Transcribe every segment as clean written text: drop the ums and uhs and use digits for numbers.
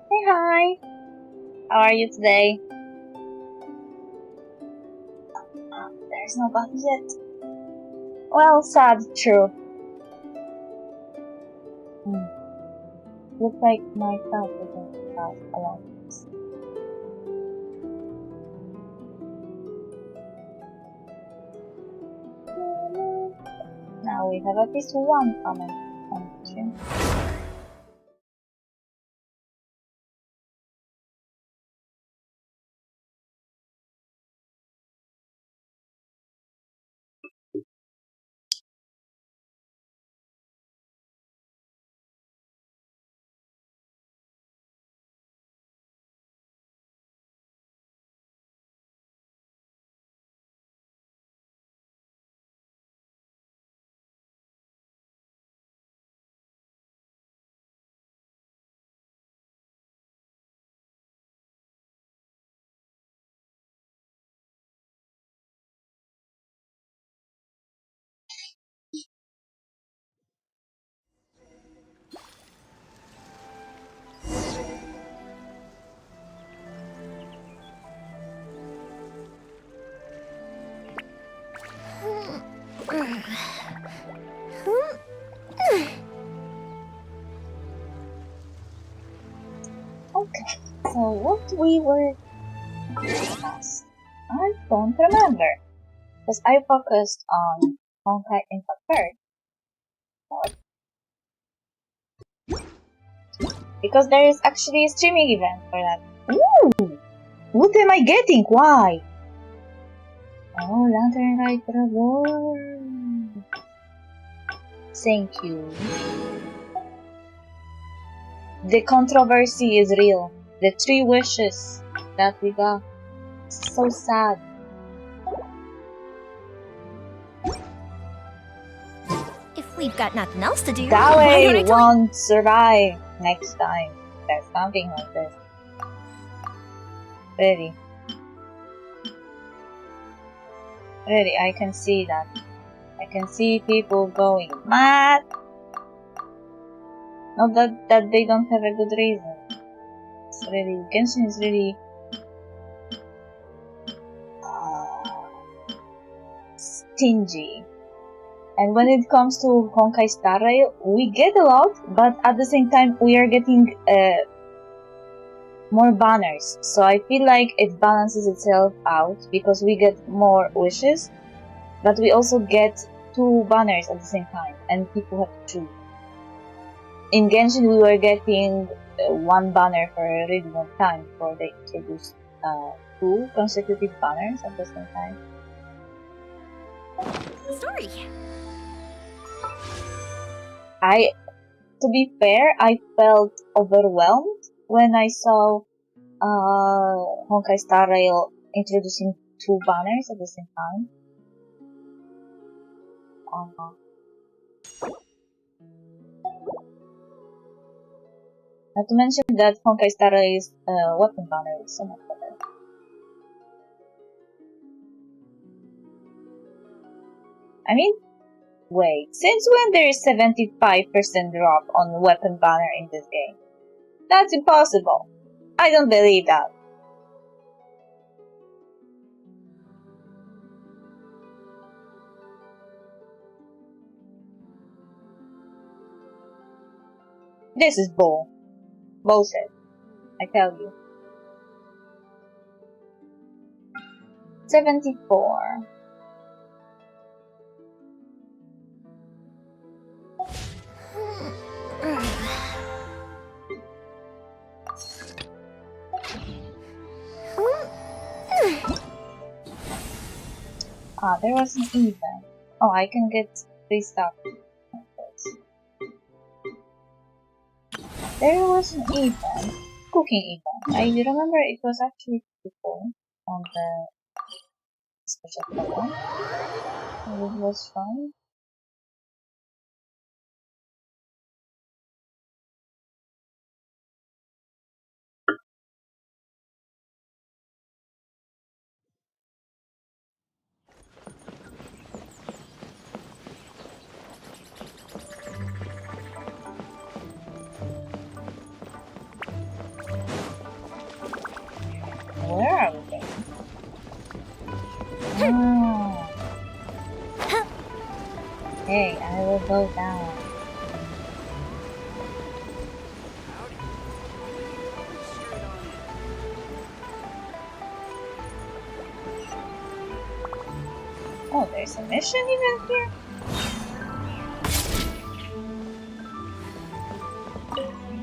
Hey, hi! How are you today? There's nobody yet. Well, sad truth. Hmm. Looks like my cat isn't house alone. Now we have at least one comment on Genshin. Okay, so what we were discussed? I don't remember. Because I focused on Honkai Impact first. Because there is actually a streaming event for that. Ooh! What am I getting? Why? Oh, Lantern Light Reward. Thank you. The controversy is real. The 3 wishes that we got. So sad. If we've got nothing else to do, Dawei won't survive next time. There's something like this. Really. Really, I can see that. I can see people going mad. Not that they don't have a good reason. It's really, Genshin is really stingy. And when it comes to Honkai Star Rail, we get a lot, but at the same time we are getting more banners. So I feel like it balances itself out because we get more wishes, but we also get 2 banners at the same time, and people have to choose. In Genshin we were getting 1 banner for a really long time before they introduced 2 consecutive banners at the same time. Story. To be fair, I felt overwhelmed when I saw Honkai Star Rail introducing 2 banners at the same time. Not to mention that Honkai Star Rail's weapon banner is so much better. I mean, wait, since when there is 75% drop on weapon banner in this game? That's impossible. I don't believe that. This is bullshit. I tell you. 74. There was an event. Oh, I can get 3 stuff. There was an event, cooking event. I remember it was actually cool on the special program. It was fun. Where are we going? Oh. Hey, I will go down. Oh, there's a mission even here?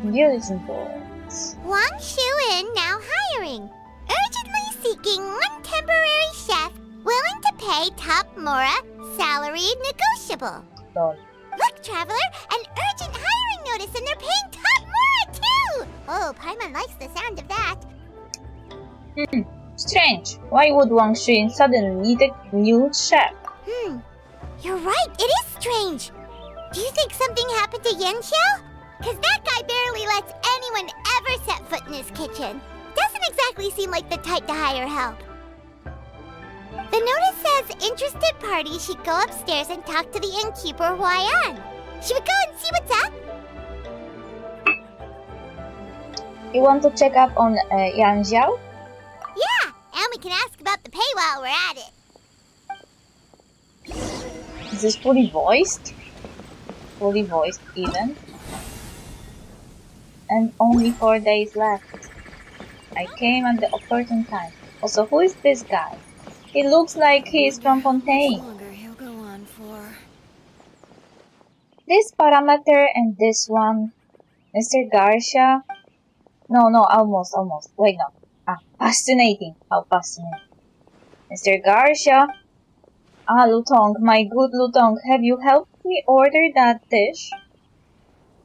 Bulletin boards. Wang Shu-in now hiring. Urgently seeking 1 temporary chef willing to pay top Mora salary negotiable. Lol. Look, Traveler, an urgent hiring notice and they're paying top Mora too! Oh, Paimon likes the sound of that. Strange. Why would Wang Shu suddenly need a new chef? You're right, it is strange. Do you think something happened to Yanxiao? Cause that guy barely lets anyone ever set foot in his kitchen. Doesn't exactly seem like the type to hire help. The notice says interested parties should go upstairs and talk to the innkeeper Huayan. Should we go and see what's up? You want to check up on Yang Xiao? Yeah, and we can ask about the pay while we're at it. Is this fully voiced? Fully voiced even. and only 4 days left. I came at the opportune time. Also, who is this guy? He looks like he is from Fontaine. Longer he'll go on for. This parameter and this one, Mr. Garcia. No, almost. Wait, no. Fascinating. How fascinating. Mr. Garcia. Lutong, my good Lutong, have you helped me order that dish?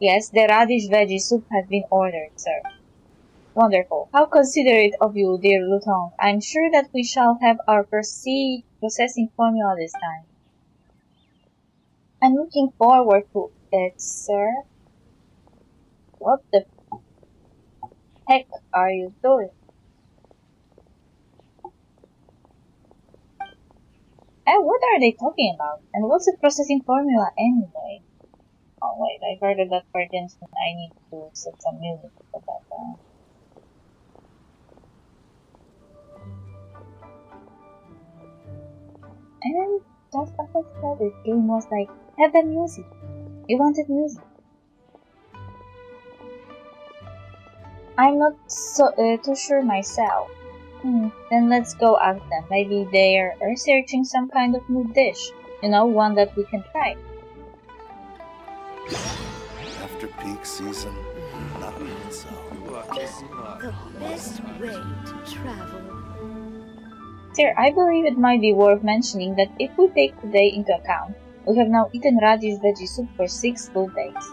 Yes, the radish veggie soup has been ordered, sir. Wonderful. How considerate of you, dear Lutong. I'm sure that we shall have our processing formula this time. I'm looking forward to it, sir. What the heck are you doing? And what are they talking about? And what's the processing formula anyway? Oh wait, I forgot that for Genshin I need to set some music for that. And just after that, this game was like, have the music. You wanted music. I'm not too sure myself. Then let's go ask them. Maybe they are researching some kind of new dish. You know, one that we can try. After peak season, not even so. The best way to travel. Sir, I believe it might be worth mentioning that if we take today into account, we have now eaten radish veggie soup for 6 full days.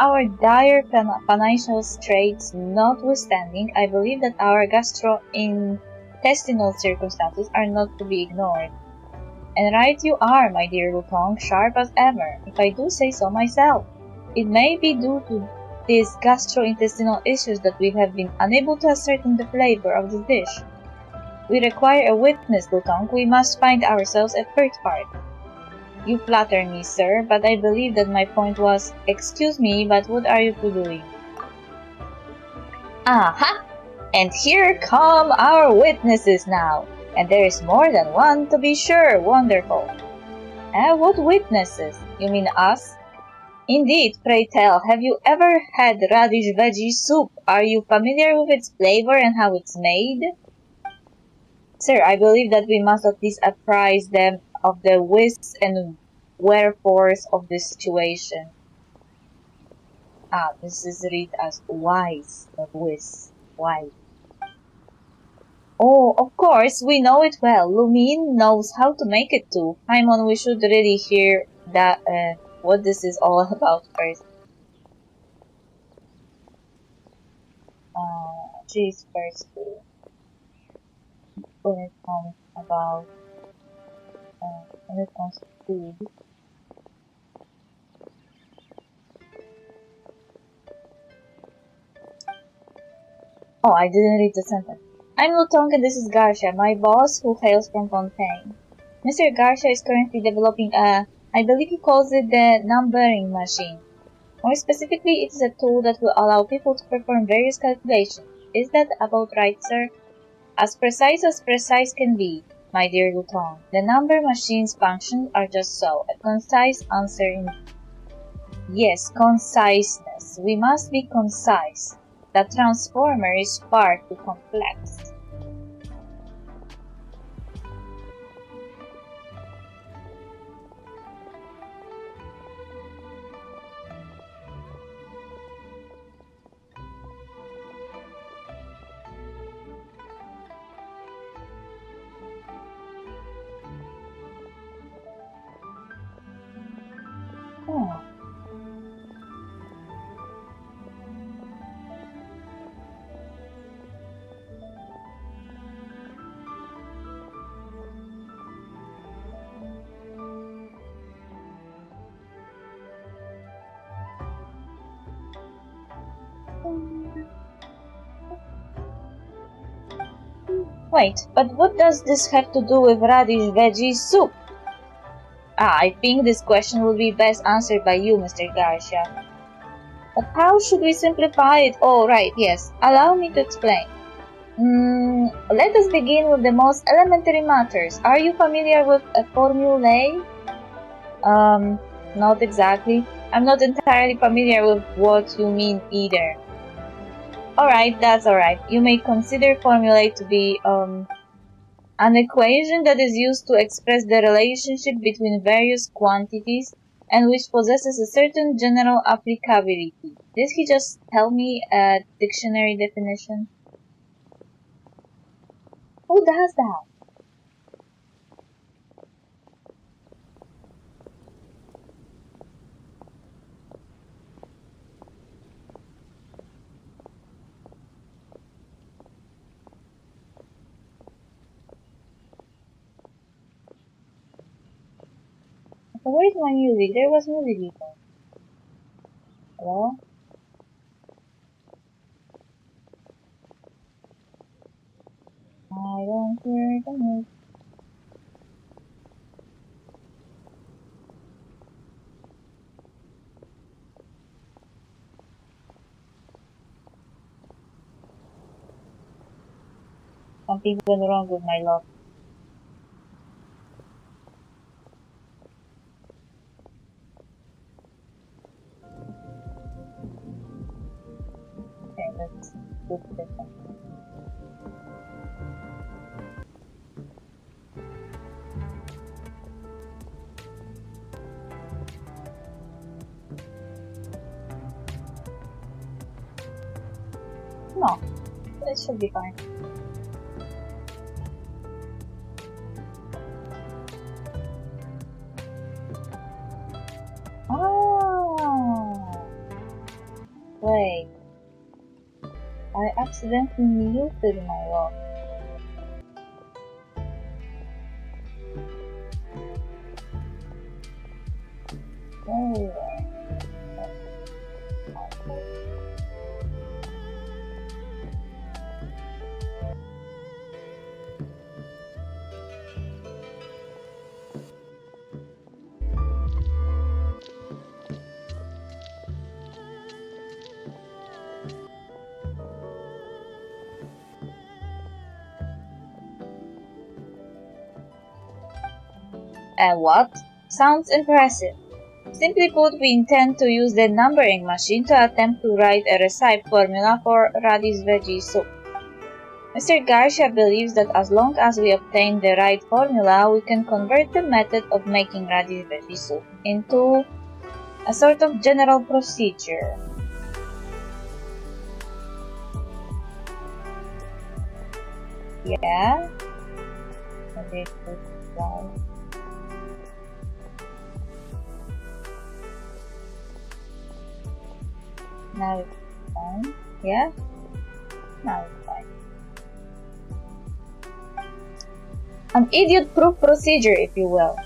Our dire financial straits notwithstanding, I believe that our gastrointestinal circumstances are not to be ignored. And right you are, my dear Lutong, sharp as ever, if I do say so myself. It may be due to these gastrointestinal issues that we have been unable to ascertain the flavor of the dish. We require a witness, Lutong. We must find ourselves a third party. You flatter me, sir, but I believe that my point was, excuse me, but what are you two doing? Aha! And here come our witnesses now. And there is more than one, to be sure. Wonderful. What witnesses? You mean us? Indeed, pray tell, have you ever had radish veggie soup? Are you familiar with its flavor and how it's made? Sir, I believe that we must at least apprise them of the whys and wherefores of this situation. This is read as whys, not whiz. Why? Oh, of course, we know it well. Lumine knows how to make it too. Paimon, we should really hear that, what this is all about first. She's first too. When it comes about, when it comes to food. Oh, I didn't read the sentence. I'm Lutong and this is Garcia, my boss who hails from Fontaine. Mr. Garcia is currently developing I believe he calls it the numbering machine. More specifically, it is a tool that will allow people to perform various calculations. Is that about right, sir? As precise can be, my dear Lutong. The number machine's functions are just so, a concise answer in... Yes, conciseness. We must be concise. The transformer is far too complex. Oh. Wait, but what does this have to do with radish veggie soup? I think this question will be best answered by you, Mr. Garcia. But how should we simplify it? Oh, right, yes. Allow me to explain. Let us begin with the most elementary matters. Are you familiar with a formulae? Not exactly. I'm not entirely familiar with what you mean either. Alright, that's alright. You may consider formulae to be an equation that is used to express the relationship between various quantities and which possesses a certain general applicability. Did he just tell me a dictionary definition? Who does that? Where's my music? There was music before. Hello? I don't hear the music. Something went wrong with my love. Okay, let's put this one. No, it should be fine. Ah, wait. I accidentally muted my lock. Anyway. And what? Sounds impressive. Simply put, we intend to use the numbering machine to attempt to write a recipe formula for radish veggie soup. Mr. Garcia believes that as long as we obtain the right formula, we can convert the method of making radish veggie soup into a sort of general procedure. Yeah? Maybe now it's fine. Yeah? Now it's fine. An idiot-proof procedure, if you will.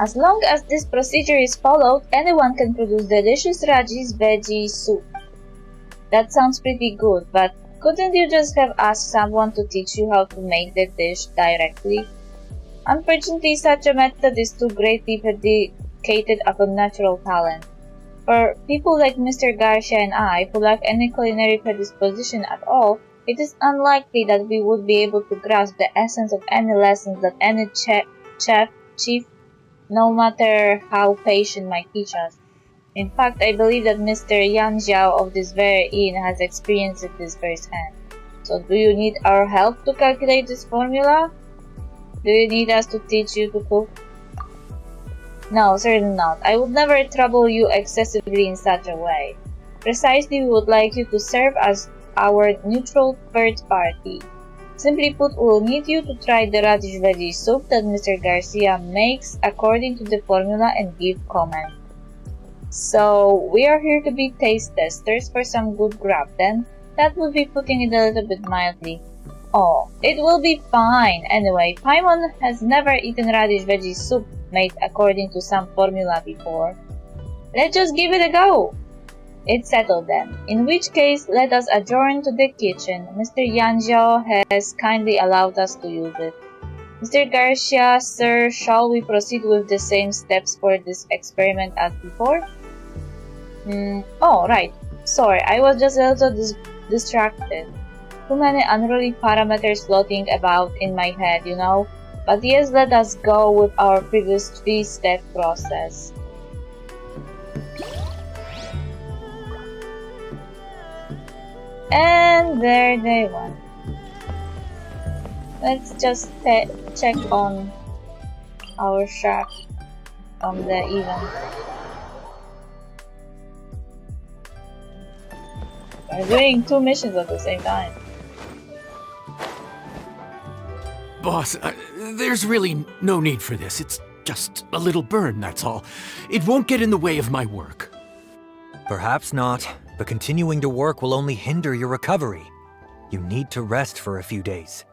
As long as this procedure is followed, anyone can produce delicious radish veggie soup. That sounds pretty good, but couldn't you just have asked someone to teach you how to make the dish directly? Unfortunately, such a method is too greatly predicated upon natural talent. For people like Mr. Garcia and I, who lack any culinary predisposition at all, it is unlikely that we would be able to grasp the essence of any lessons that any chief, no matter how patient, might teach us. In fact, I believe that Mr. Yan Zhao of this very inn has experienced this firsthand. So do you need our help to calculate this formula? Do you need us to teach you to cook? No, certainly not. I would never trouble you excessively in such a way. Precisely, we would like you to serve as our neutral third party. Simply put, we will need you to try the radish veggie soup that Mr. Garcia makes according to the formula and give comment. So, we are here to be taste testers for some good grub then. That would be putting it a little bit mildly. Oh, it will be fine. Anyway, Paimon has never eaten radish veggie soup made according to some formula before. Let's just give it a go. It's settled then. In which case, let us adjourn to the kitchen. Mr. Yanjiao has kindly allowed us to use it. Mr. Garcia, sir, shall we proceed with the same steps for this experiment as before? Oh, right. Sorry, I was just a little distracted. Too many unruly parameters floating about in my head, you know. But yes, let us go with our previous 3-step process. And And there they went. Let's just check on our shack on the event. We're doing 2 missions at the same time. Boss, there's really no need for this. It's just a little burn, that's all. It won't get in the way of my work. Perhaps not, but continuing to work will only hinder your recovery. You need to rest for a few days.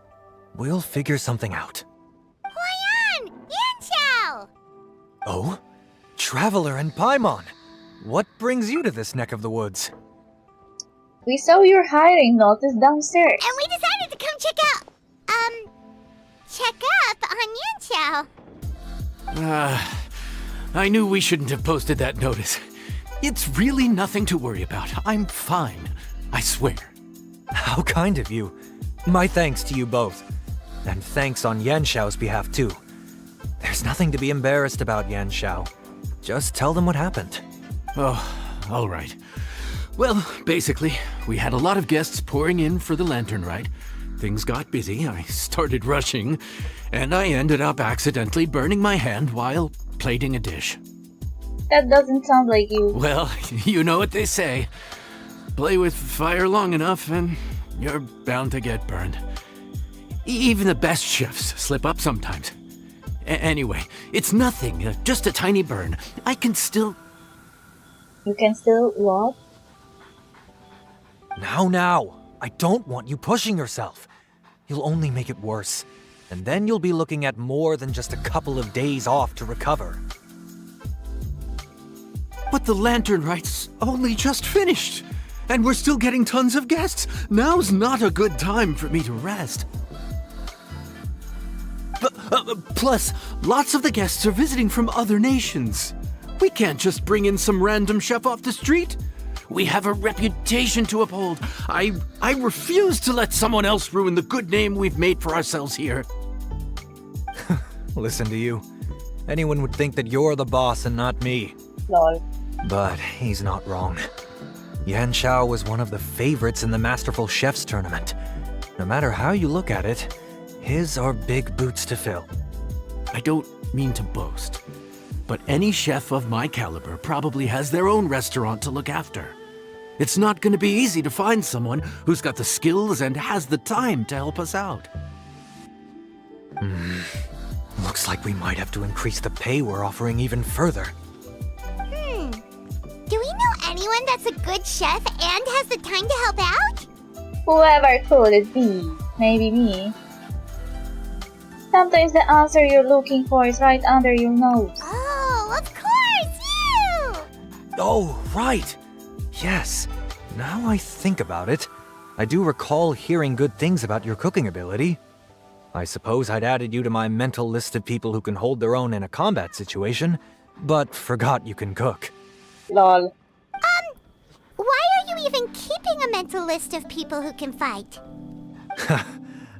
We'll figure something out. Huayan! Yanxiao! Oh? Traveler and Paimon! What brings you to this neck of the woods? We saw your hiring notice downstairs. And we decided to come check up on Yanxiao. I knew we shouldn't have posted that notice. It's really nothing to worry about. I'm fine. I swear. How kind of you. My thanks to you both. And thanks on Yanxiao's behalf too. There's nothing to be embarrassed about, Yanxiao. Just tell them what happened. Oh, all right. Well, basically, we had a lot of guests pouring in for the lantern ride. Things got busy, I started rushing, and I ended up accidentally burning my hand while plating a dish. That doesn't sound like you. Well, you know what they say. Play with fire long enough and you're bound to get burned. Even the best chefs slip up sometimes. Anyway, it's nothing, just a tiny burn. I can still... You can still what? Now. I don't want you pushing yourself. You'll only make it worse. And then you'll be looking at more than just a couple of days off to recover. But the lantern ride's only just finished. And we're still getting tons of guests. Now's not a good time for me to rest. Plus, lots of the guests are visiting from other nations. We can't just bring in some random chef off the street. We have a reputation to uphold. I refuse to let someone else ruin the good name we've made for ourselves here. Listen to you. Anyone would think that you're the boss and not me. Lol. But he's not wrong. Yanxiao was one of the favorites in the Masterful Chefs tournament. No matter how you look at it, his are big boots to fill. I don't mean to boast, but any chef of my caliber probably has their own restaurant to look after. It's not going to be easy to find someone who's got the skills and has the time to help us out. Looks like we might have to increase the pay we're offering even further. Do we know anyone that's a good chef and has the time to help out? Whoever could it be? Maybe me. Sometimes the answer you're looking for is right under your nose. Oh, of course, you! Oh, right! Yes. Now I think about it, I do recall hearing good things about your cooking ability. I suppose I'd added you to my mental list of people who can hold their own in a combat situation, but forgot you can cook. Lol. Why are you even keeping a mental list of people who can fight?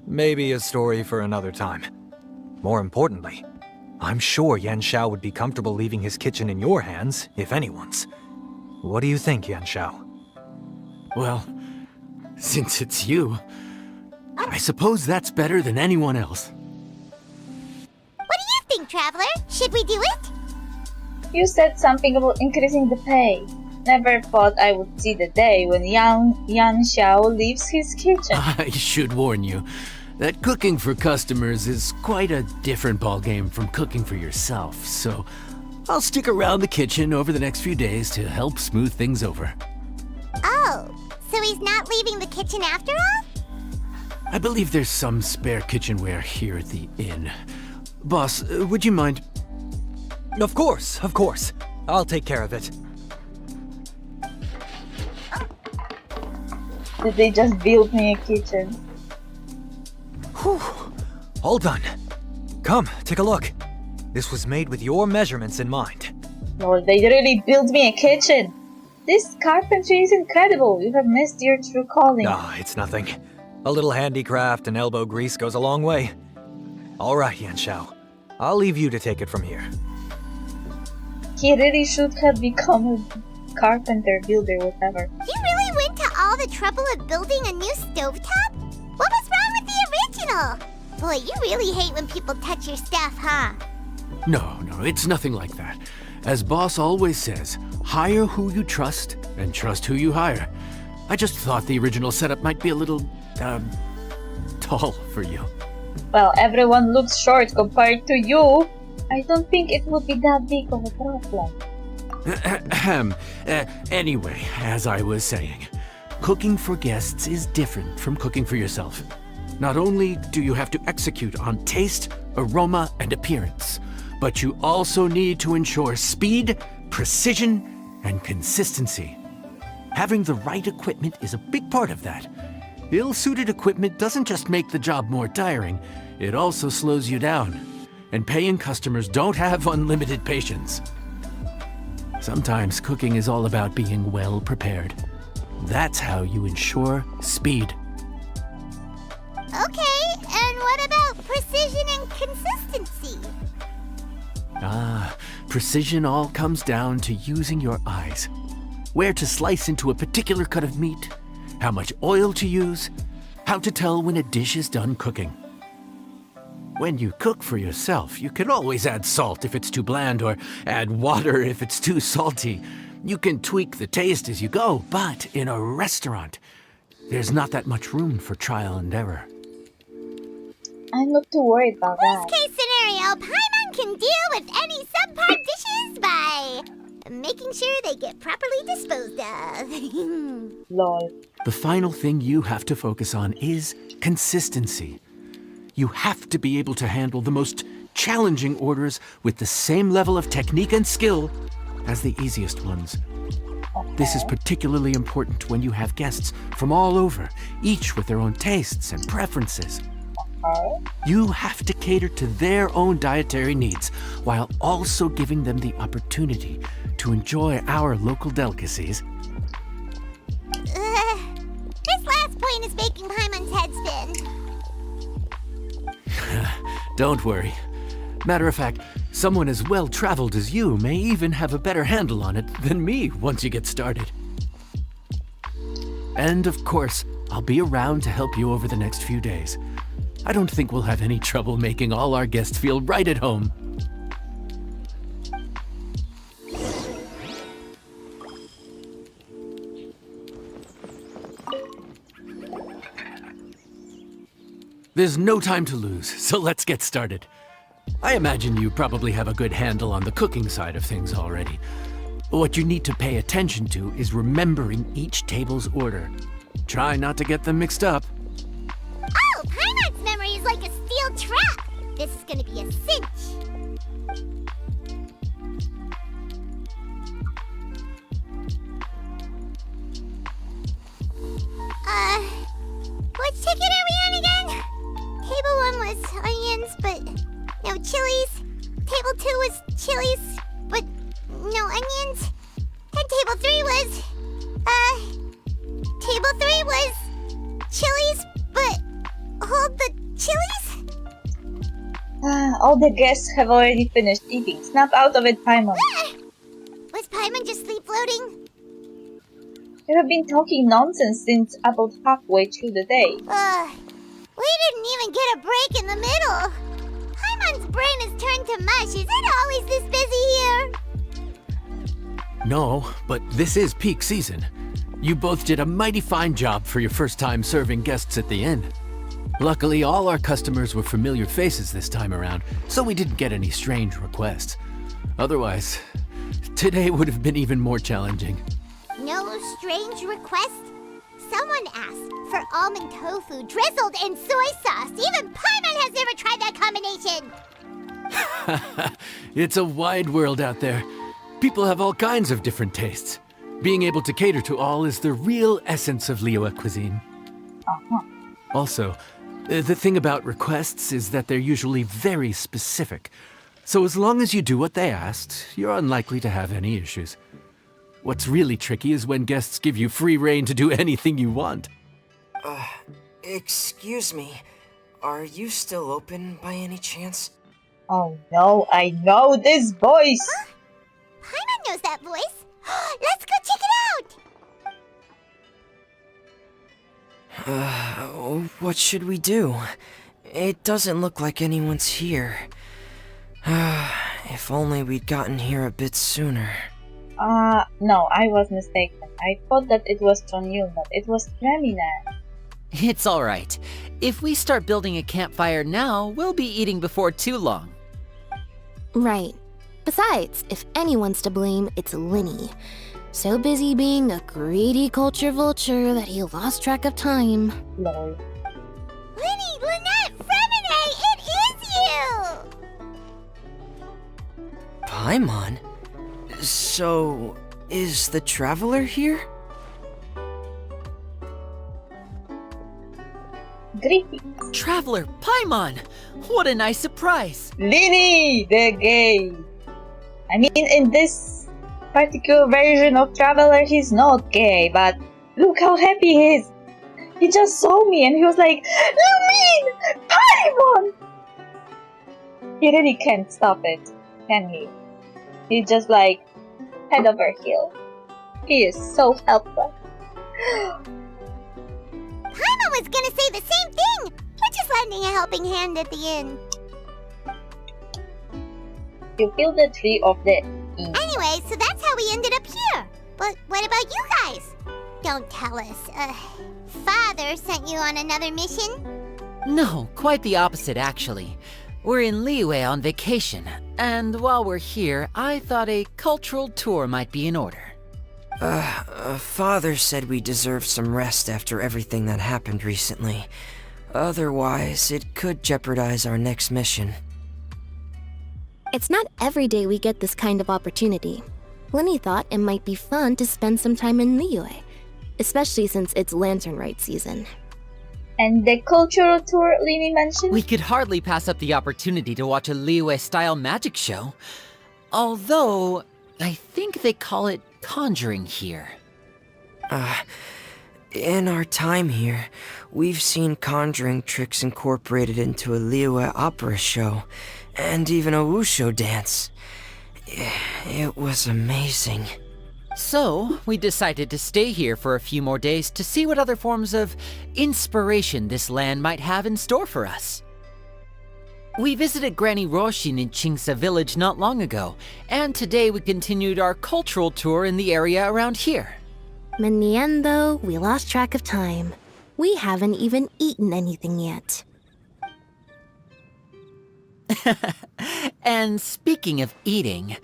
Maybe a story for another time. More importantly, I'm sure Yanxiao would be comfortable leaving his kitchen in your hands, if anyone's. What do you think, Yanxiao? Well, since it's you, I suppose that's better than anyone else. What do you think, Traveler? Should we do it? You said something about increasing the pay. Never thought I would see the day when Yanxiao leaves his kitchen. I should warn you that cooking for customers is quite a different ballgame from cooking for yourself, so I'll stick around the kitchen over the next few days to help smooth things over. Oh, so he's not leaving the kitchen after all? I believe there's some spare kitchenware here at the inn. Boss, would you mind? Of course. I'll take care of it. Did they just build me a kitchen? Whew. All done. Come, take a look. This was made with your measurements in mind. No, they really built me a kitchen. This carpentry is incredible. You have missed your true calling. Ah, it's nothing. A little handicraft and elbow grease goes a long way. All right, Yanxiao. I'll leave you to take it from here. He really should have become a carpenter, builder, whatever. You really went to all all the trouble of building a new stovetop? What was wrong with the original? Boy, you really hate when people touch your stuff, huh? No, it's nothing like that. As boss always says, hire who you trust and trust who you hire. I just thought the original setup might be a little, tall for you. Well, everyone looks short compared to you. I don't think it would be that big of a problem. Anyway, as I was saying, cooking for guests is different from cooking for yourself. Not only do you have to execute on taste, aroma, and appearance, but you also need to ensure speed, precision, and consistency. Having the right equipment is a big part of that. Ill-suited equipment doesn't just make the job more tiring, it also slows you down. And paying customers don't have unlimited patience. Sometimes cooking is all about being well prepared. That's how you ensure speed. Okay, and what about precision and consistency? Precision all comes down to using your eyes. Where to slice into a particular cut of meat, how much oil to use, how to tell when a dish is done cooking. When you cook for yourself, you can always add salt if it's too bland or add water if it's too salty. You can tweak the taste as you go, but in a restaurant, there's not that much room for trial and error. I'm not too worried about that. Worst case scenario, Paimon can deal with any subpar dishes by making sure they get properly disposed of. Lol. The final thing you have to focus on is consistency. You have to be able to handle the most challenging orders with the same level of technique and skill as the easiest ones. This is particularly important when you have guests from all over, each with their own tastes and preferences. You have to cater to their own dietary needs while also giving them the opportunity to enjoy our local delicacies. This last point is making Paimon's head spin. Don't worry. Matter of fact, someone as well-traveled as you may even have a better handle on it than me once you get started. And of course, I'll be around to help you over the next few days. I don't think we'll have any trouble making all our guests feel right at home. There's no time to lose, so let's get started. I imagine you probably have a good handle on the cooking side of things already. What you need to pay attention to is remembering each table's order. Try not to get them mixed up. Oh, Paimon's memory is like a steel trap. This is gonna be a cinch. Which ticket are we on again? Table 1 was onions, but no chilies. Table 2 was chilies, but no onions. And table 3 was, table 3 was chilies, but hold the chilies? All the guests have already finished eating. Snap out of it, Paimon. Was Paimon just sleep floating? You have been talking nonsense since about halfway through the day. We didn't even get a break in the middle. Paimon's brain is turned to mush. Is it always this busy here? No, but this is peak season. You both did a mighty fine job for your first time serving guests at the inn. Luckily, all our customers were familiar faces this time around, so we didn't get any strange requests. Otherwise, today would have been even more challenging. No strange request? Someone asked for almond tofu drizzled in soy sauce. Even Paimon has never tried that combination. It's a wide world out there. People have all kinds of different tastes. Being able to cater to all is the real essence of Liyue cuisine. Also, the thing about requests is that they're usually very specific. So as long as you do what they asked, you're unlikely to have any issues. What's really tricky is when guests give you free rein to do anything you want. Excuse me. Are you still open by any chance? Oh no, I know this voice! Paimon knows that voice. Let's go check it out! What should we do? It doesn't look like anyone's here. If only we'd gotten here a bit sooner. No, I was mistaken. I thought that it was Chonyun, but it was Tremine. It's alright. If we start building a campfire now, we'll be eating before too long. Right. Besides, if anyone's to blame, it's Linny. So busy being a greedy culture vulture that he lost track of time. Lol. Linny, Lynette, Fremine, it is you! Paimon? So, is the Traveler here? Greetings. Traveler, Paimon! What a nice surprise! Lini, the gay. I mean, in this particular version of Traveler, he's not gay, but look how happy he is. He just saw me and he was like, Lumin! Paimon! He really can't stop it, can he? He's just like, head over heel. He is so helpless. Paimon was gonna say the same thing! We're just lending a helping hand at the end. You feel the tree of the Anyway, so that's how we ended up here. But what about you guys? Don't tell us. Father sent you on another mission? No, quite the opposite actually. We're in Liyue on vacation, and while we're here, I thought a cultural tour might be in order. Father said we deserve some rest after everything that happened recently. Otherwise, it could jeopardize our next mission. It's not every day we get this kind of opportunity. Linny thought it might be fun to spend some time in Liyue, especially since it's Lantern Rite season. And the cultural tour Lini mentioned? We could hardly pass up the opportunity to watch a Liyue-style magic show. Although, I think they call it conjuring here. In our time here, we've seen conjuring tricks incorporated into a Liyue opera show, and even a wushu dance. It was amazing. So, we decided to stay here for a few more days to see what other forms of inspiration this land might have in store for us. We visited Granny Roshin in Chingsa village not long ago, and today we continued our cultural tour in the area around here. In the end, though, we lost track of time. We haven't even eaten anything yet. And speaking of eating,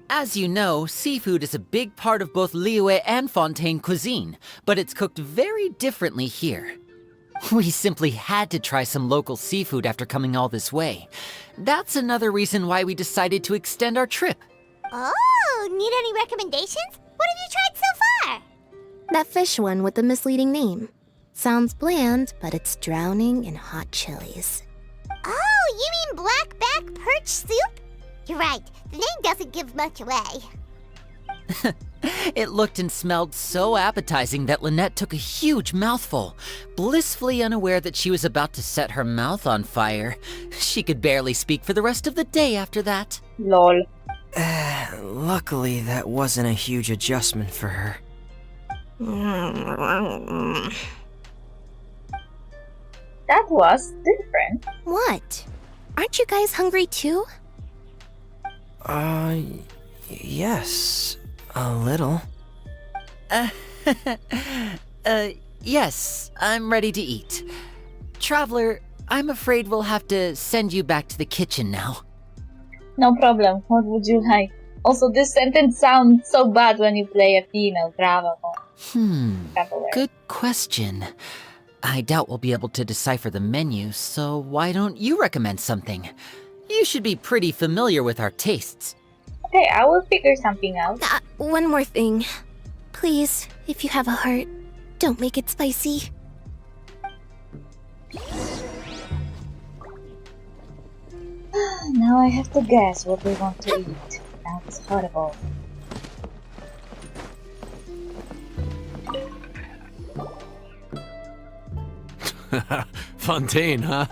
as you know, seafood is a big part of both Liyue and Fontaine cuisine, but it's cooked very differently here. We simply had to try some local seafood after coming all this way. That's another reason why we decided to extend our trip. Oh, need any recommendations? What have you tried so far? That fish one with the misleading name. Sounds bland, but it's drowning in hot chilies. Oh, you mean blackback perch soup? You're right, the name doesn't give much away. It looked and smelled so appetizing that Lynette took a huge mouthful, blissfully unaware that she was about to set her mouth on fire. She could barely speak for the rest of the day after that. Lol. Luckily, that wasn't a huge adjustment for her. That was different. What? Aren't you guys hungry too? Yes, a little. Yes, I'm ready to eat. Traveler, I'm afraid we'll have to send you back to the kitchen now. No problem. What would you like? Also, this sentence sounds so bad when you play a female traveler. Good question. I doubt we'll be able to decipher the menu, so why don't you recommend something? You should be pretty familiar with our tastes. Okay, I will figure something out. One more thing. Please, if you have a heart, don't make it spicy. Now I have to guess what we want to eat. That's horrible. Fontaine, huh?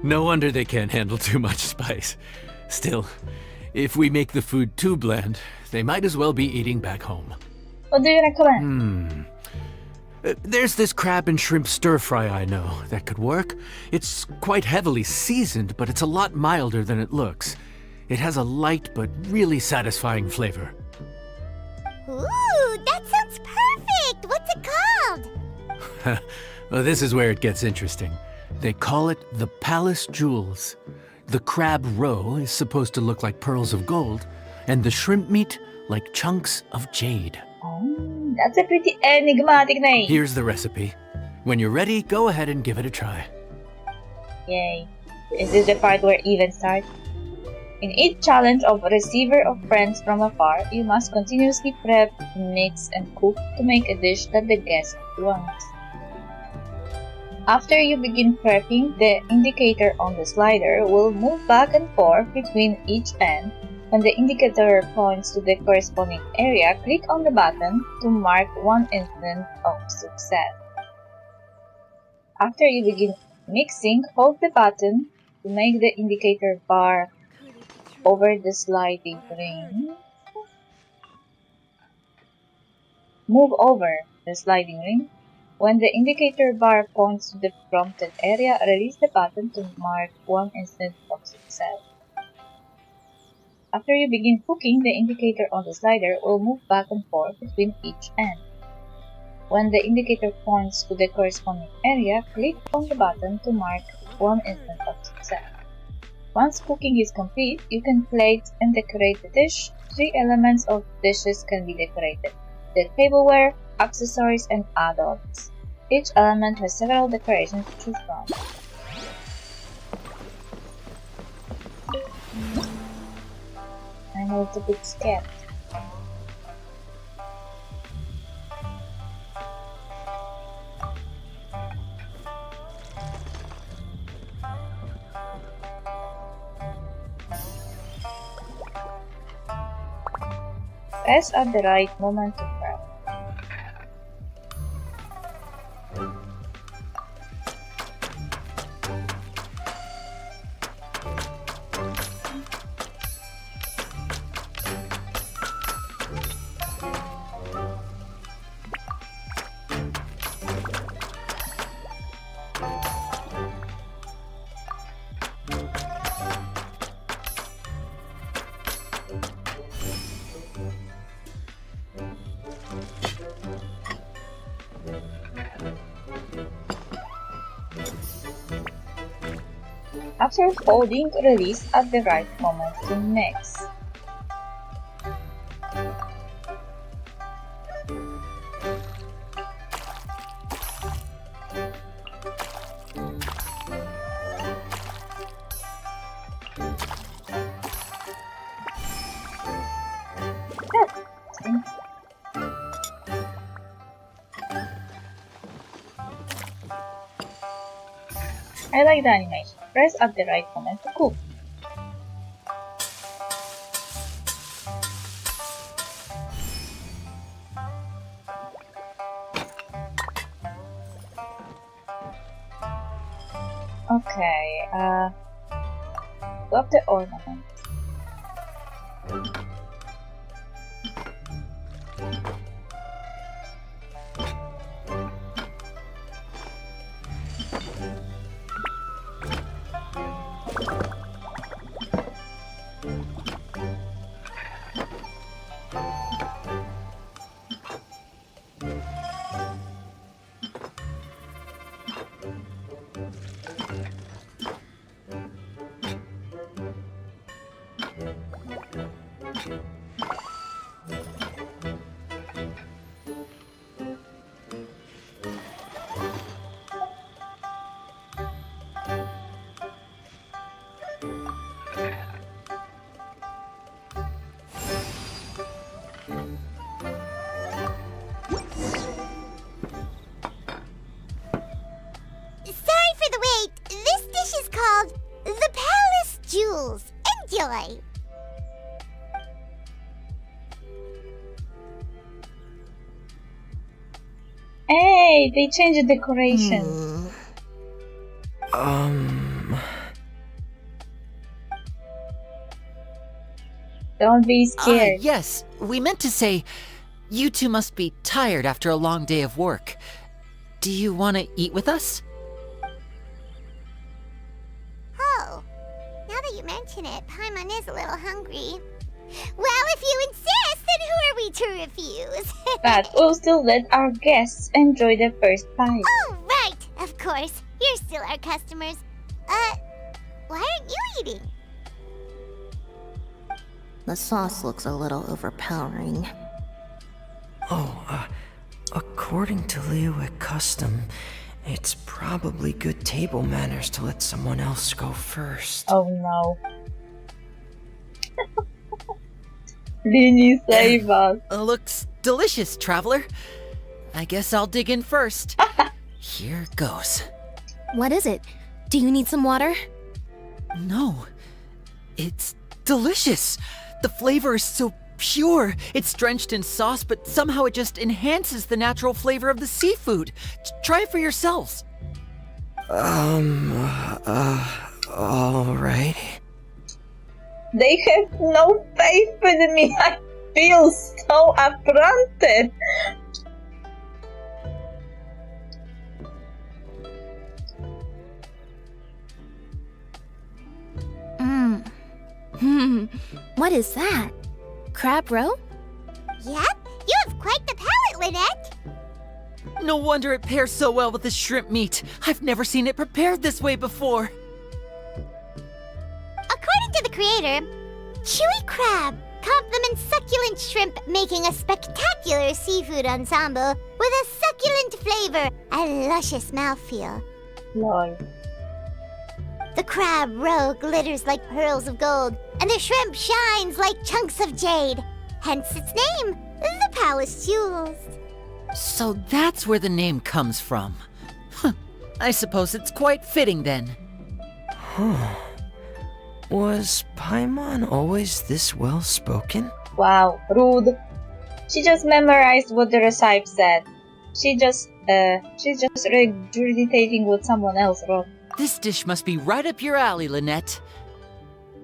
No wonder they can't handle too much spice. Still, if we make the food too bland, they might as well be eating back home. What do you recommend? There's this crab and shrimp stir-fry I know that could work. It's quite heavily seasoned, but it's a lot milder than it looks. It has a light but really satisfying flavor. Ooh, that sounds perfect! What's it called? Well, this is where it gets interesting. They call it the Palace Jewels. The crab roe is supposed to look like pearls of gold, and the shrimp meat like chunks of jade. Oh, that's a pretty enigmatic name. Here's the recipe. When you're ready, go ahead and give it a try. Yay. Is this the part where events start? In each challenge of Receiver of Friends from Afar, you must continuously prep, mix, and cook to make a dish that the guest wants. After you begin prepping, the indicator on the slider will move back and forth between each end. When the indicator points to the corresponding area, click on the button to mark one instance of success. After you begin mixing, hold the button to make the indicator bar over the sliding ring. Move over the sliding ring. When the indicator bar points to the prompted area, release the button to mark one instance of success. After you begin cooking, the indicator on the slider will move back and forth between each end. When the indicator points to the corresponding area, click on the button to mark one instance of success. Once cooking is complete, you can plate and decorate the dish. 3 elements of dishes can be decorated: the tableware, accessories, and add-ons. Each element has several decorations to choose from. I'm a little bit scared. Press at the right moment to prep. After folding, release at the right moment to mix. I like the animation. Press at the right moment to cook. Okay, got the ornament. Sorry for the wait. This dish is called the Palace Jewels. Enjoy! Hey, they changed the decorations. Don't be scared. Yes, we meant to say, you two must be tired after a long day of work. do you want to eat with us? Oh, now that you mention it, Paimon is a little hungry. Well, if you insist, then who are we to refuse? But we'll still let our guests enjoy their first bite. Oh, right! Of course. You're still our customers. Why aren't you eating? The sauce looks a little overpowering. Oh, according to Liyue custom, it's probably good table manners to let someone else go first. Oh no. Lini, save us. Looks delicious, traveler. I guess I'll dig in first. Here goes. What is it? Do you need some water? No, it's delicious. The flavor is so pure. It's drenched in sauce, but somehow it just enhances the natural flavor of the seafood. Try it for yourselves. Alright. They have no faith in me. I feel so affronted. What is that? Crab roe? Yep, you have quite the palate, Lynette. No wonder it pairs so well with the shrimp meat. I've never seen it prepared this way before. According to the creator, chewy crab complements succulent shrimp, making a spectacular seafood ensemble with a succulent flavor and luscious mouthfeel. Lol. The crab roe glitters like pearls of gold, and the shrimp shines like chunks of jade. Hence its name, the Palace Jewels. So that's where the name comes from. Huh. I suppose it's quite fitting then. Huh. Was Paimon always this well spoken? Wow, rude. She just memorized what the recipe said. She's just regurgitating what someone else wrote. This dish must be right up your alley, Lynette.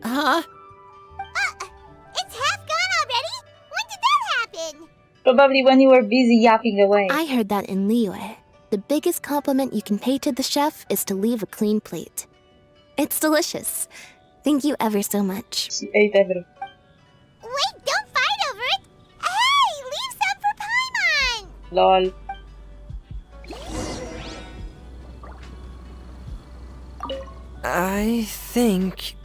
Huh? It's half gone already? When did that happen? Probably when you were busy yapping away. I heard that in Liyue. The biggest compliment you can pay to the chef is to leave a clean plate. It's delicious. Thank you ever so much. She ate everything. Wait, don't fight over it! Hey, leave some for Paimon! Lol. I think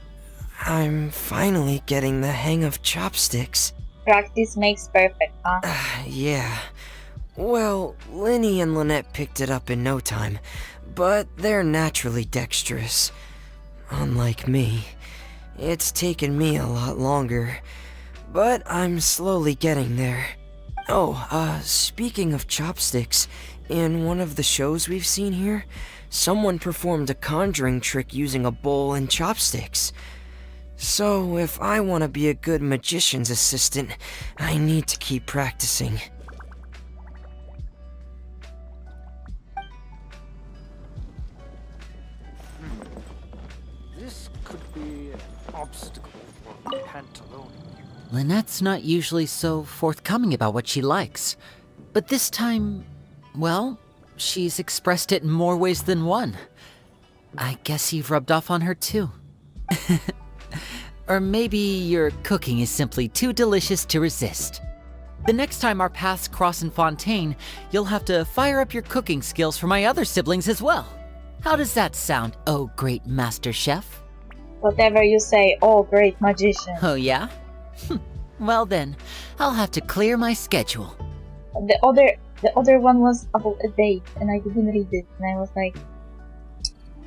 I'm finally getting the hang of chopsticks. Practice makes perfect, huh? Yeah. Well, Linny and Lynette picked it up in no time, but they're naturally dexterous. Unlike me, it's taken me a lot longer, but I'm slowly getting there. Oh, speaking of chopsticks, in one of the shows we've seen here, someone performed a conjuring trick using a bowl and chopsticks. So, if I want to be a good magician's assistant, I need to keep practicing. This could be an obstacle for Pantaloon. Lynette's not usually so forthcoming about what she likes. But this time, well, she's expressed it in more ways than one. I guess you've rubbed off on her too. Or maybe your cooking is simply too delicious to resist. The next time our paths cross in Fontaine, you'll have to fire up your cooking skills for my other siblings as well. How does that sound, oh great master chef? Whatever you say, oh great magician. Oh yeah? Well then, I'll have to clear my schedule. The other one was about a date, and I didn't read it, and I was like,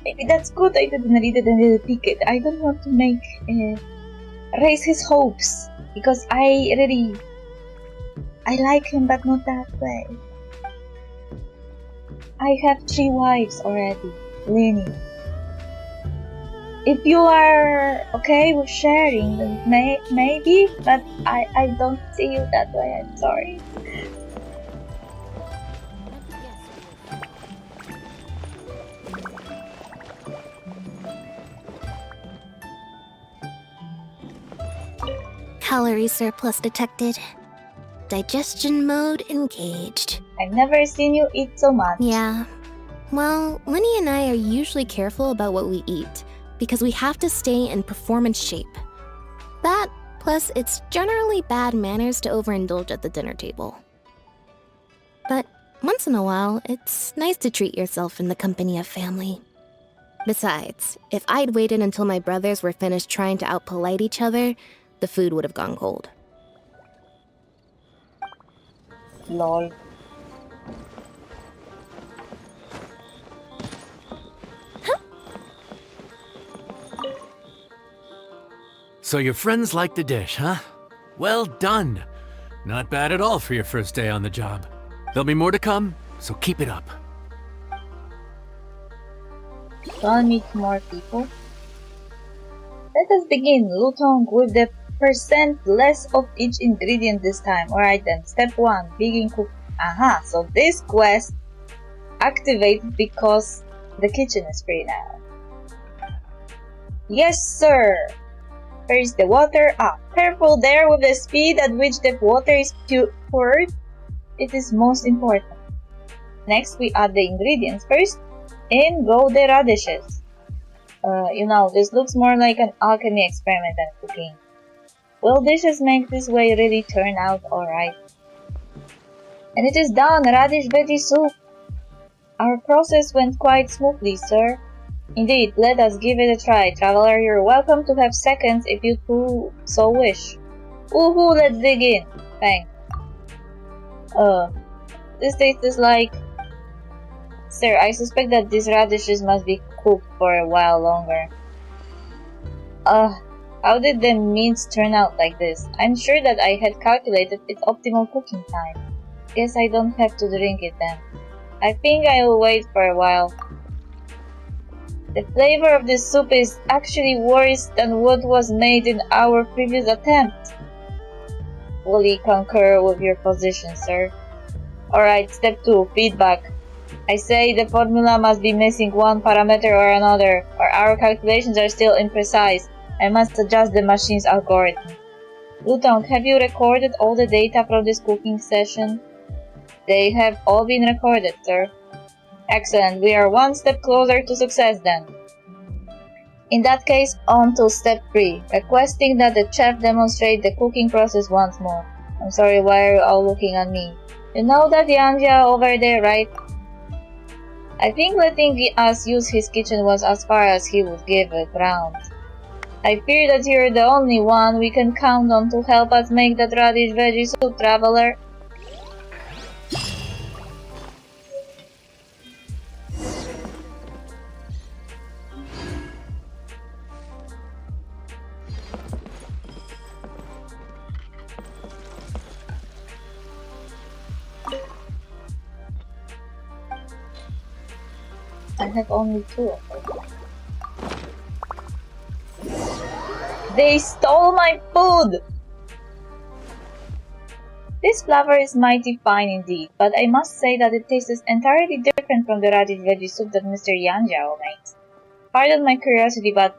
maybe that's good I didn't read it and didn't pick it. I don't want to make raise his hopes, because I like him, but not that way. I have 3 wives already, Lenny. If you are okay with sharing, then maybe, but I don't see you that way, I'm sorry. Calorie surplus detected. Digestion mode engaged. I've never seen you eat so much. Yeah, Well, Lenny and I are usually careful about what we eat, because we have to stay in performance shape. That, plus it's generally bad manners to overindulge at the dinner table. But once in a while, it's nice to treat yourself in the company of family. Besides, if I'd waited until my brothers were finished trying to out-polite each other, the food would have gone cold. Lol. So your friends like the dish, huh? Well done. Not bad at all for your first day on the job. There'll be more to come, so keep it up. Shall I meet more people? Let us begin, Lutong, with the percent less of each ingredient this time. Alright then, step 1, begin cook. Aha, so this quest activated because the kitchen is free now. Yes, sir! First the water. Careful there with the speed at which the water is poured. It is most important. Next, we add the ingredients. First, in go the radishes. This looks more like an alchemy experiment than cooking. Will dishes make this way really turn out alright? And it is done! Radish veggie soup! Our process went quite smoothly, sir. Indeed, let us give it a try. Traveler, you're welcome to have seconds if you too so wish. Woohoo, let's dig in. Thanks. This tastes like... Sir, I suspect that these radishes must be cooked for a while longer. How did the meats turn out like this? I'm sure that I had calculated its optimal cooking time. Guess I don't have to drink it then. I think I'll wait for a while. The flavor of this soup is actually worse than what was made in our previous attempt. Fully concur with your position, sir. Alright, step 2, feedback. I say the formula must be missing one parameter or another, or our calculations are still imprecise. I must adjust the machine's algorithm. Lutong, have you recorded all the data from this cooking session? They have all been recorded, sir. Excellent, we are one step closer to success then. In that case, on to step 3, requesting that the chef demonstrate the cooking process once more. I'm sorry, why are you all looking at me? You know that Yanja over there, right? I think letting us use his kitchen was as far as he would give a ground. I fear that you're the only one we can count on to help us make that radish veggie soup, traveler. I have only 2 of them. They stole my food! This flavor is mighty fine indeed, but I must say that it tastes entirely different from the radish veggie soup that Mr. Yanjiao makes. Pardon my curiosity, but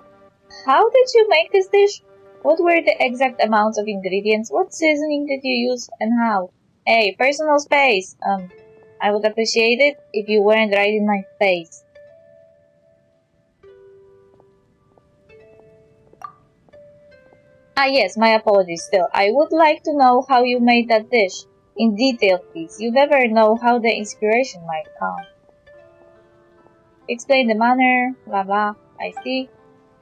how did you make this dish? What were the exact amounts of ingredients? What seasoning did you use and how? Hey, personal space! I would appreciate it if you weren't right in my face. Yes, my apologies still. I would like to know how you made that dish. In detail, please. You never know how the inspiration might come. Explain the manner, blah blah. I see.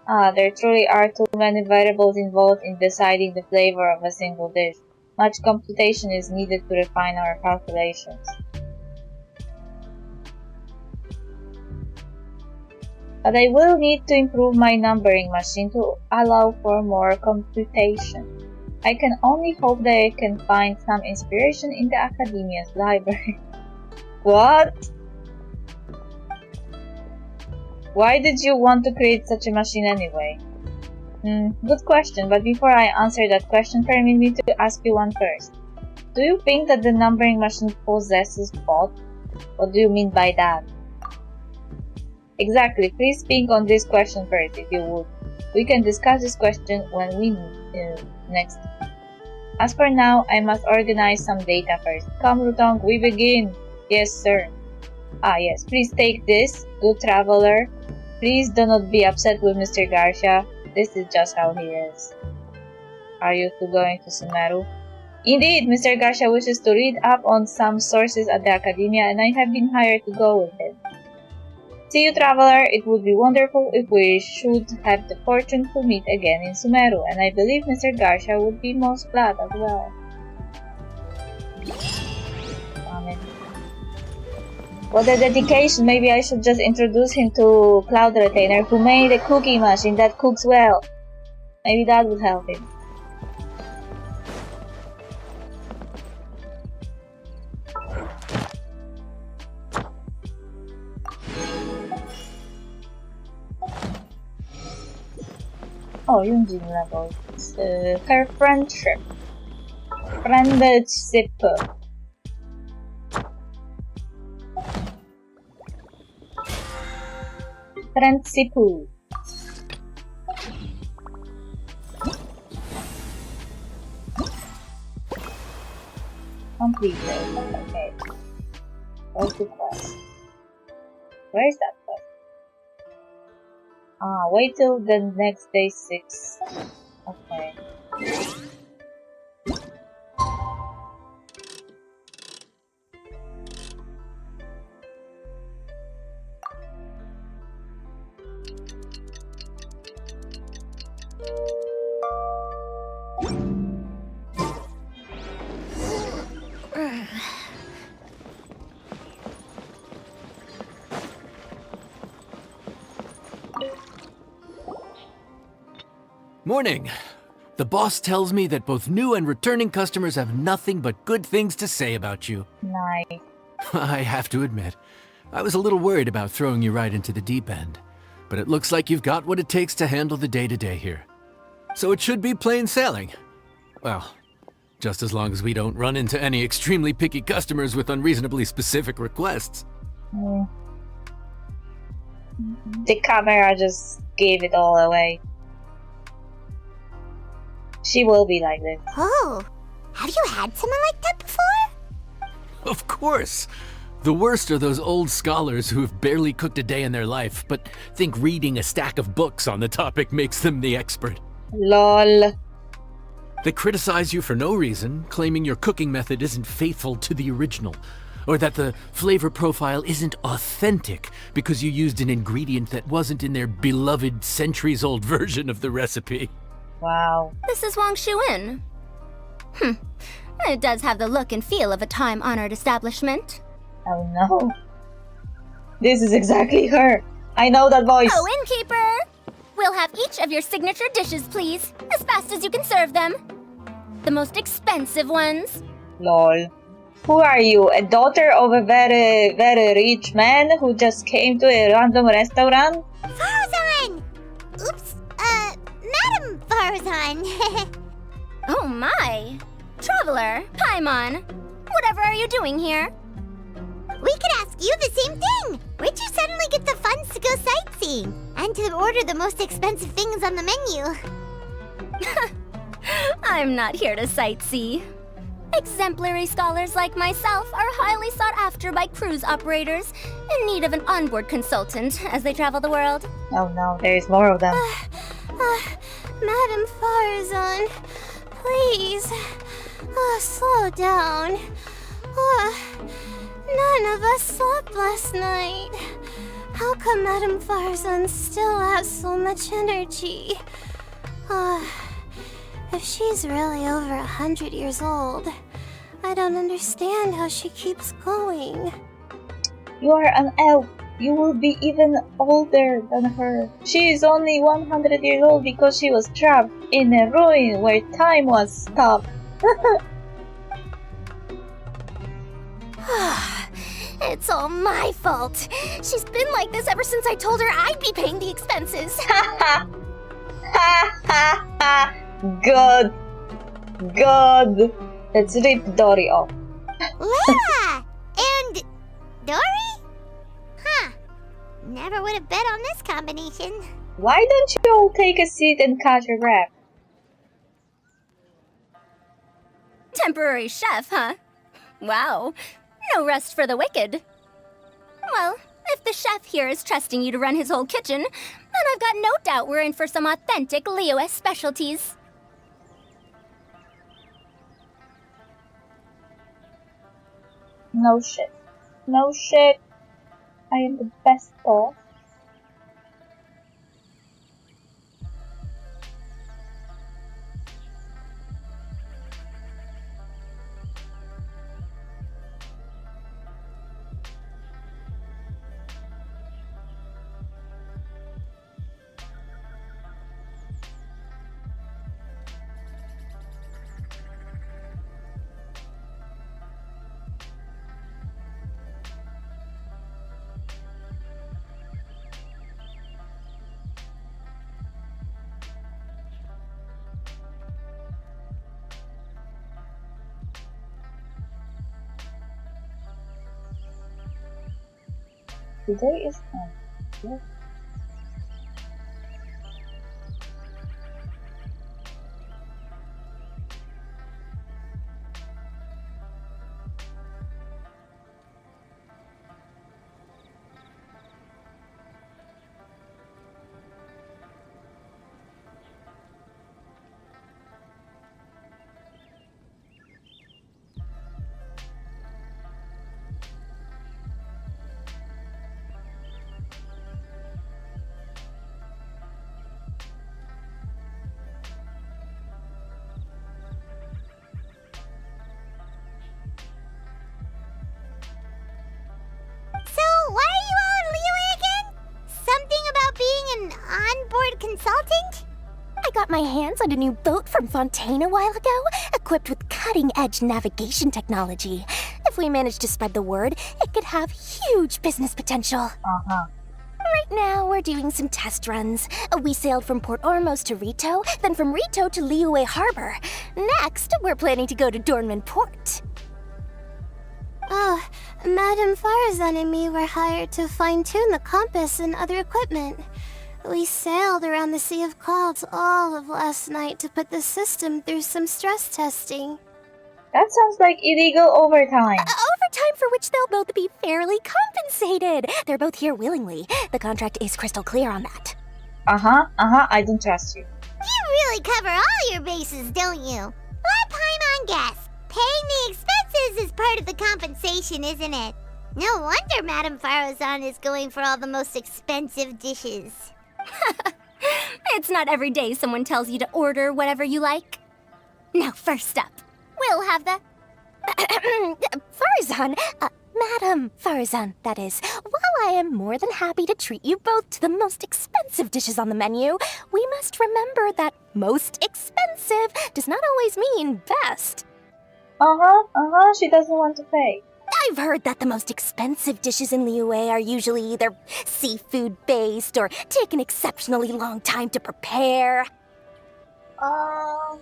There truly are too many variables involved in deciding the flavor of a single dish. Much computation is needed to refine our calculations. But I will need to improve my numbering machine to allow for more computation. I can only hope that I can find some inspiration in the Academia's library. What? Why did you want to create such a machine anyway? Good question, but before I answer that question, permit me to ask you one first. Do you think that the numbering machine possesses thought? What do you mean by that? Exactly, please think on this question first, if you would. We can discuss this question when we meet next. As for now, I must organize some data first. Come, Rutong, we begin! Yes, sir. Ah, yes. Please take this, good traveler. Please do not be upset with Mr. Garcia. This is just how he is. Are you two going to Sumeru? Indeed, Mr. Garcia wishes to read up on some sources at the Academia, and I have been hired to go with him. See you, traveler. It would be wonderful if we should have the fortune to meet again in Sumeru, and I believe Mr. Garcia would be most glad as well. Damn it. What a dedication! Maybe I should just introduce him to Cloud Retainer, who made a cookie machine that cooks well. Maybe that would help him. Oh, yung gym level. Her friendship. Friendship. Friendship. Completed. Okay. Where's the quest? Where is that quest? Ah, wait till the next day 6. Okay. Morning. The boss tells me that both new and returning customers have nothing but good things to say about you. Nice. I have to admit, I was a little worried about throwing you right into the deep end, but it looks like you've got what it takes to handle the day-to-day here. So it should be plain sailing. Well, just as long as we don't run into any extremely picky customers with unreasonably specific requests. The camera just gave it all away. She will be like this. Oh, have you had someone like that before? Of course! The worst are those old scholars who have barely cooked a day in their life, but think reading a stack of books on the topic makes them the expert. LOL. They criticize you for no reason, claiming your cooking method isn't faithful to the original, or that the flavor profile isn't authentic because you used an ingredient that wasn't in their beloved centuries-old version of the recipe. Wow. This is Wang Shuin. It does have the look and feel of a time-honored establishment. Oh no. This is exactly her. I know that voice. Oh, innkeeper! We'll have each of your signature dishes, please, as fast as you can serve them. The most expensive ones. Lol. Who are you? A daughter of a very, very rich man who just came to a random restaurant? Farzan! Oops, Madam Farzan. Oh my! Traveler, Paimon, whatever are you doing here? We could ask you the same thing. Where'd you suddenly get the funds to go sightseeing? And to order the most expensive things on the menu? I'm not here to sightsee. Exemplary scholars like myself are highly sought after by cruise operators in need of an onboard consultant as they travel the world. Oh no, there is more of them. Madam Farzan, please, slow down. None of us slept last night. How come Madam Farzan still has so much energy? If she's really over 100 years old, I don't understand how she keeps going. You are an elf. You will be even older than her. She is only 100 years old because she was trapped in a ruin where time was stopped. It's all my fault. She's been like this ever since I told her I'd be paying the expenses. Ha ha ha! Good. Good. Let's rip Dory off. Lara! And Dory? Huh. Never would have bet on this combination. Why don't you all take a seat and catch your breath? Temporary chef, huh? Wow. No rest for the wicked. Well, if the chef here is trusting you to run his whole kitchen, then I've got no doubt we're in for some authentic Liyue specialties. No shit. No shit. I am the best boss. Today is on. So, why are you all in Liyue again? Something about being an onboard consultant? I got my hands on a new boat from Fontaine a while ago, equipped with cutting-edge navigation technology. If we manage to spread the word, it could have huge business potential. Uh-huh. Right now, we're doing some test runs. We sailed from Port Ormos to Rito, then from Rito to Liyue Harbor. Next, we're planning to go to Dornman Port. Oh, Madame Farazan and me were hired to fine-tune the compass and other equipment. We sailed around the Sea of Clouds all of last night to put the system through some stress testing. That sounds like illegal overtime. Overtime for which they'll both be fairly compensated. They're both here willingly. The contract is crystal clear on that. I don't trust you. You really cover all your bases, don't you? Let Paimon guess. Paying the expenses is part of the compensation, isn't it? No wonder Madame Farazan is going for all the most expensive dishes. It's not every day someone tells you to order whatever you like. Now, first up, we'll have the... Farazan, Madam Farazan, that is. While I am more than happy to treat you both to the most expensive dishes on the menu, we must remember that most expensive does not always mean best. She doesn't want to pay. I've heard that the most expensive dishes in Liyue are usually either seafood-based or take an exceptionally long time to prepare. No?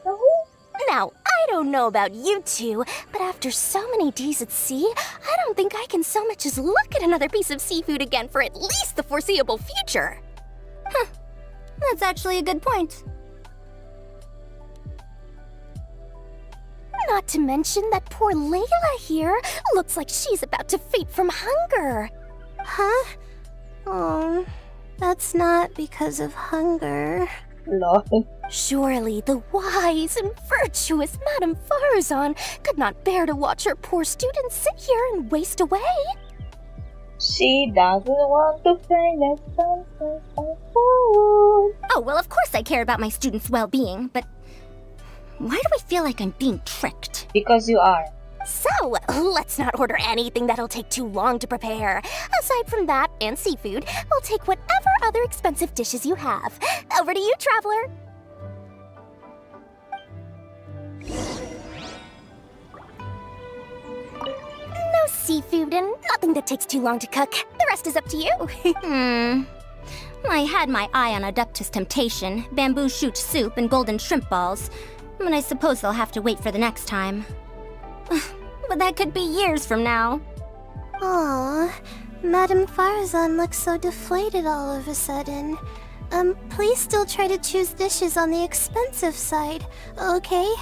Now, I don't know about you two, but after so many days at sea, I don't think I can so much as look at another piece of seafood again for at least the foreseeable future. Huh. That's actually a good point. Not to mention that poor Layla here looks like she's about to faint from hunger. Huh? Oh, that's not because of hunger. Lol. Surely the wise and virtuous Madame Farazan could not bear to watch her poor students sit here and waste away. She doesn't want to pay the expenses of food. Oh, well, of course I care about my students' well-being, but why do I feel like I'm being tricked? Because you are. So, let's not order anything that'll take too long to prepare. Aside from that and seafood, we'll take whatever other expensive dishes you have. Over to you, Traveler. No seafood and nothing that takes too long to cook. The rest is up to you. I had my eye on Adeptus Temptation, bamboo shoot soup, and golden shrimp balls, but I suppose they'll have to wait for the next time. But that could be years from now. Aw, Madame Farazan looks so deflated all of a sudden. Please still try to choose dishes on the expensive side, okay?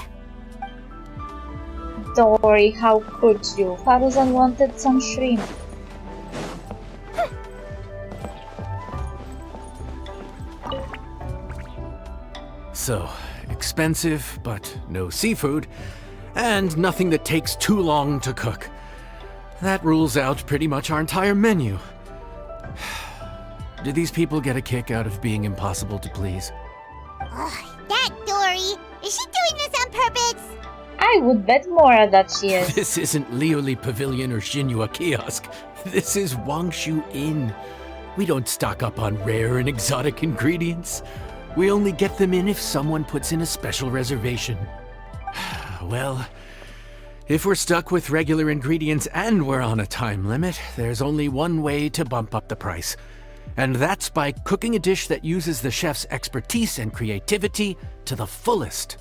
Don't worry, how could you? Farazan wanted some shrimp. So, expensive, but no seafood, and nothing that takes too long to cook. That rules out pretty much our entire menu. Do these people get a kick out of being impossible to please? Ugh, that Dory! Is she doing this on purpose? I would bet more that she is. This isn't Lioli Pavilion or Xinhua Kiosk. This is Wangshu Inn. We don't stock up on rare and exotic ingredients. We only get them in if someone puts in a special reservation. Well, if we're stuck with regular ingredients and we're on a time limit, there's only one way to bump up the price. And that's by cooking a dish that uses the chef's expertise and creativity to the fullest.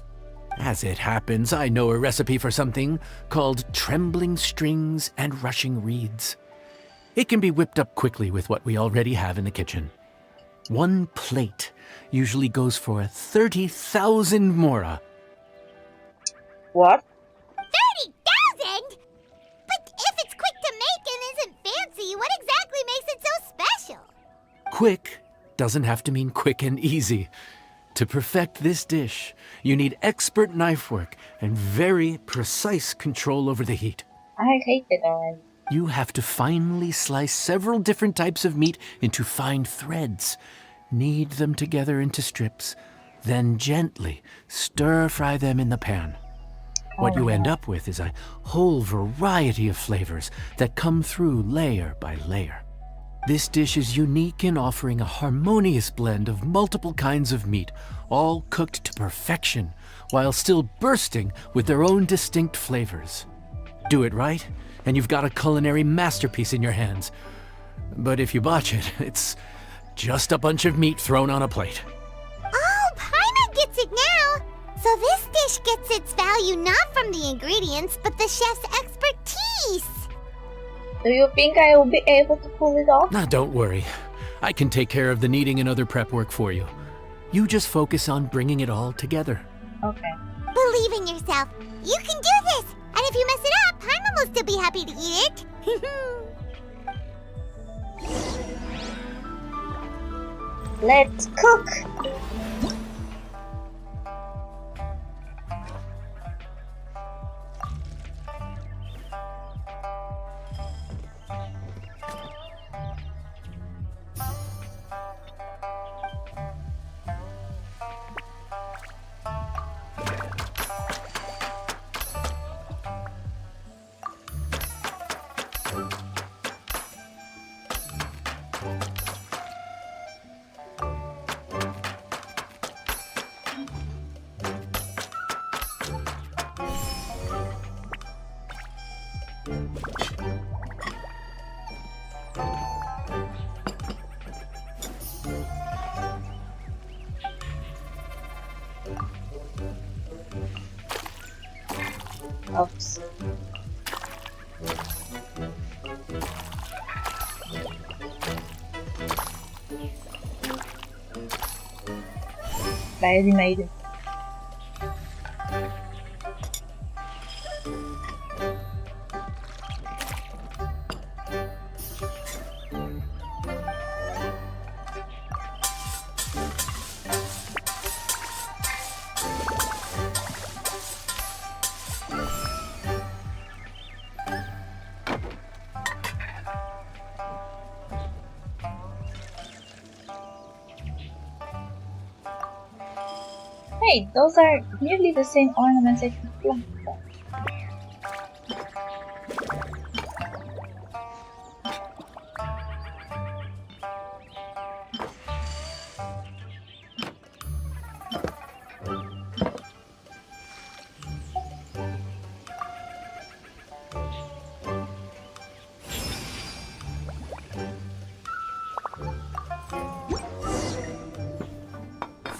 As it happens, I know a recipe for something called trembling strings and rushing reeds. It can be whipped up quickly with what we already have in the kitchen. One plate usually goes for 30,000 mora. What? 30,000? But if it's quick to make and isn't fancy, what exactly makes it so special? Quick doesn't have to mean quick and easy. To perfect this dish, you need expert knife work and very precise control over the heat. I hate it already. You have to finely slice several different types of meat into fine threads, knead them together into strips, then gently stir-fry them in the pan. What you end up with is a whole variety of flavors that come through layer by layer. This dish is unique in offering a harmonious blend of multiple kinds of meat, all cooked to perfection, while still bursting with their own distinct flavors. Do it right, and you've got a culinary masterpiece in your hands. But if you botch it, it's just a bunch of meat thrown on a plate. Oh, Paimon gets it now! So this dish gets its value not from the ingredients, but the chef's expertise! Do you think I will be able to pull it off? Now, don't worry. I can take care of the kneading and other prep work for you. You just focus on bringing it all together. Okay. Believe in yourself. You can do this! And if you mess it up, Paimon will still be happy to eat it. Let's cook! Oops. Barely made it. Hey, those are nearly the same ornaments I could play.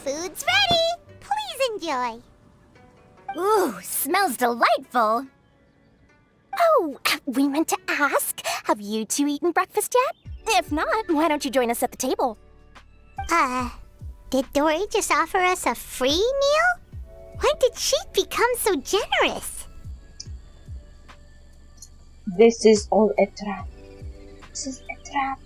Food's ready! Please enjoy. Ooh, smells delightful. Oh, we meant to ask, have you two eaten breakfast yet? If not, why don't you join us at the table? Did Dory just offer us a free meal? When did she become so generous? This is all a trap. This is a trap.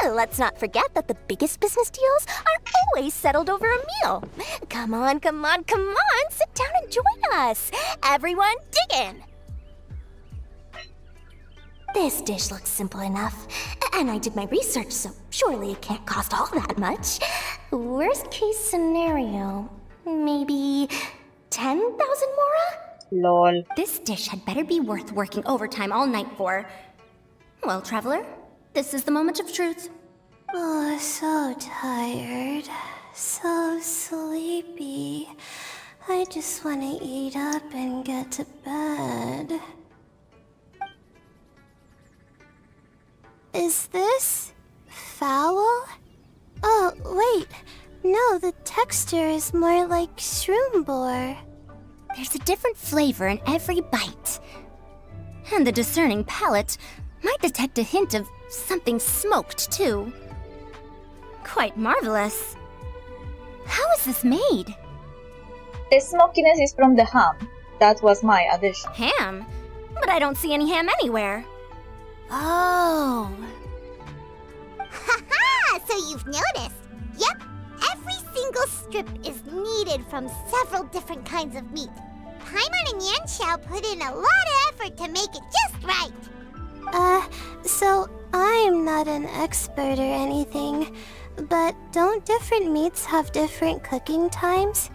Let's not forget that the biggest business deals are always settled over a meal. Come on, come on, come on! Sit down and join us! Everyone, dig in! This dish looks simple enough, and I did my research, so surely it can't cost all that much. Worst case scenario, maybe 10,000 mora? Lol. This dish had better be worth working overtime all night for. Well, traveler, this is the moment of truth. Oh, so tired. So sleepy. I just want to eat up and get to bed. Is this foul? Oh, wait. No, the texture is more like shroom boar. There's a different flavor in every bite. And the discerning palate might detect a hint of something smoked, too. Quite marvelous. How is this made? The smokiness is from the ham. That was my addition. Ham? But I don't see any ham anywhere. Oh. Haha! So you've noticed. Yep, every single strip is kneaded from several different kinds of meat. Paimon and Yanxiao put in a lot of effort to make it just right. So I'm not an expert or anything, but don't different meats have different cooking times?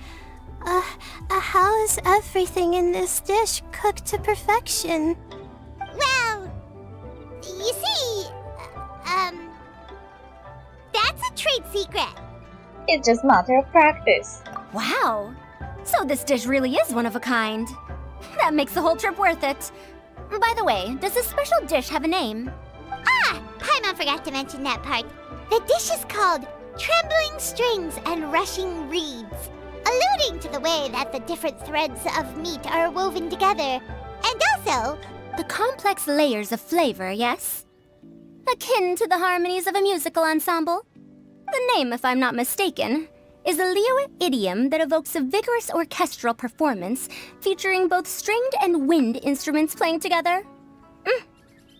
How is everything in this dish cooked to perfection? Well, you see, that's a trade secret. It's just a matter of practice. Wow! So this dish really is one of a kind. That makes the whole trip worth it. By the way, does this special dish have a name? Ah! Paimon forgot to mention that part. The dish is called Trembling Strings and Rushing Reeds, alluding to the way that the different threads of meat are woven together, and also the complex layers of flavor, yes? Akin to the harmonies of a musical ensemble. The name, if I'm not mistaken, is a Liyue idiom that evokes a vigorous orchestral performance featuring both stringed and wind instruments playing together.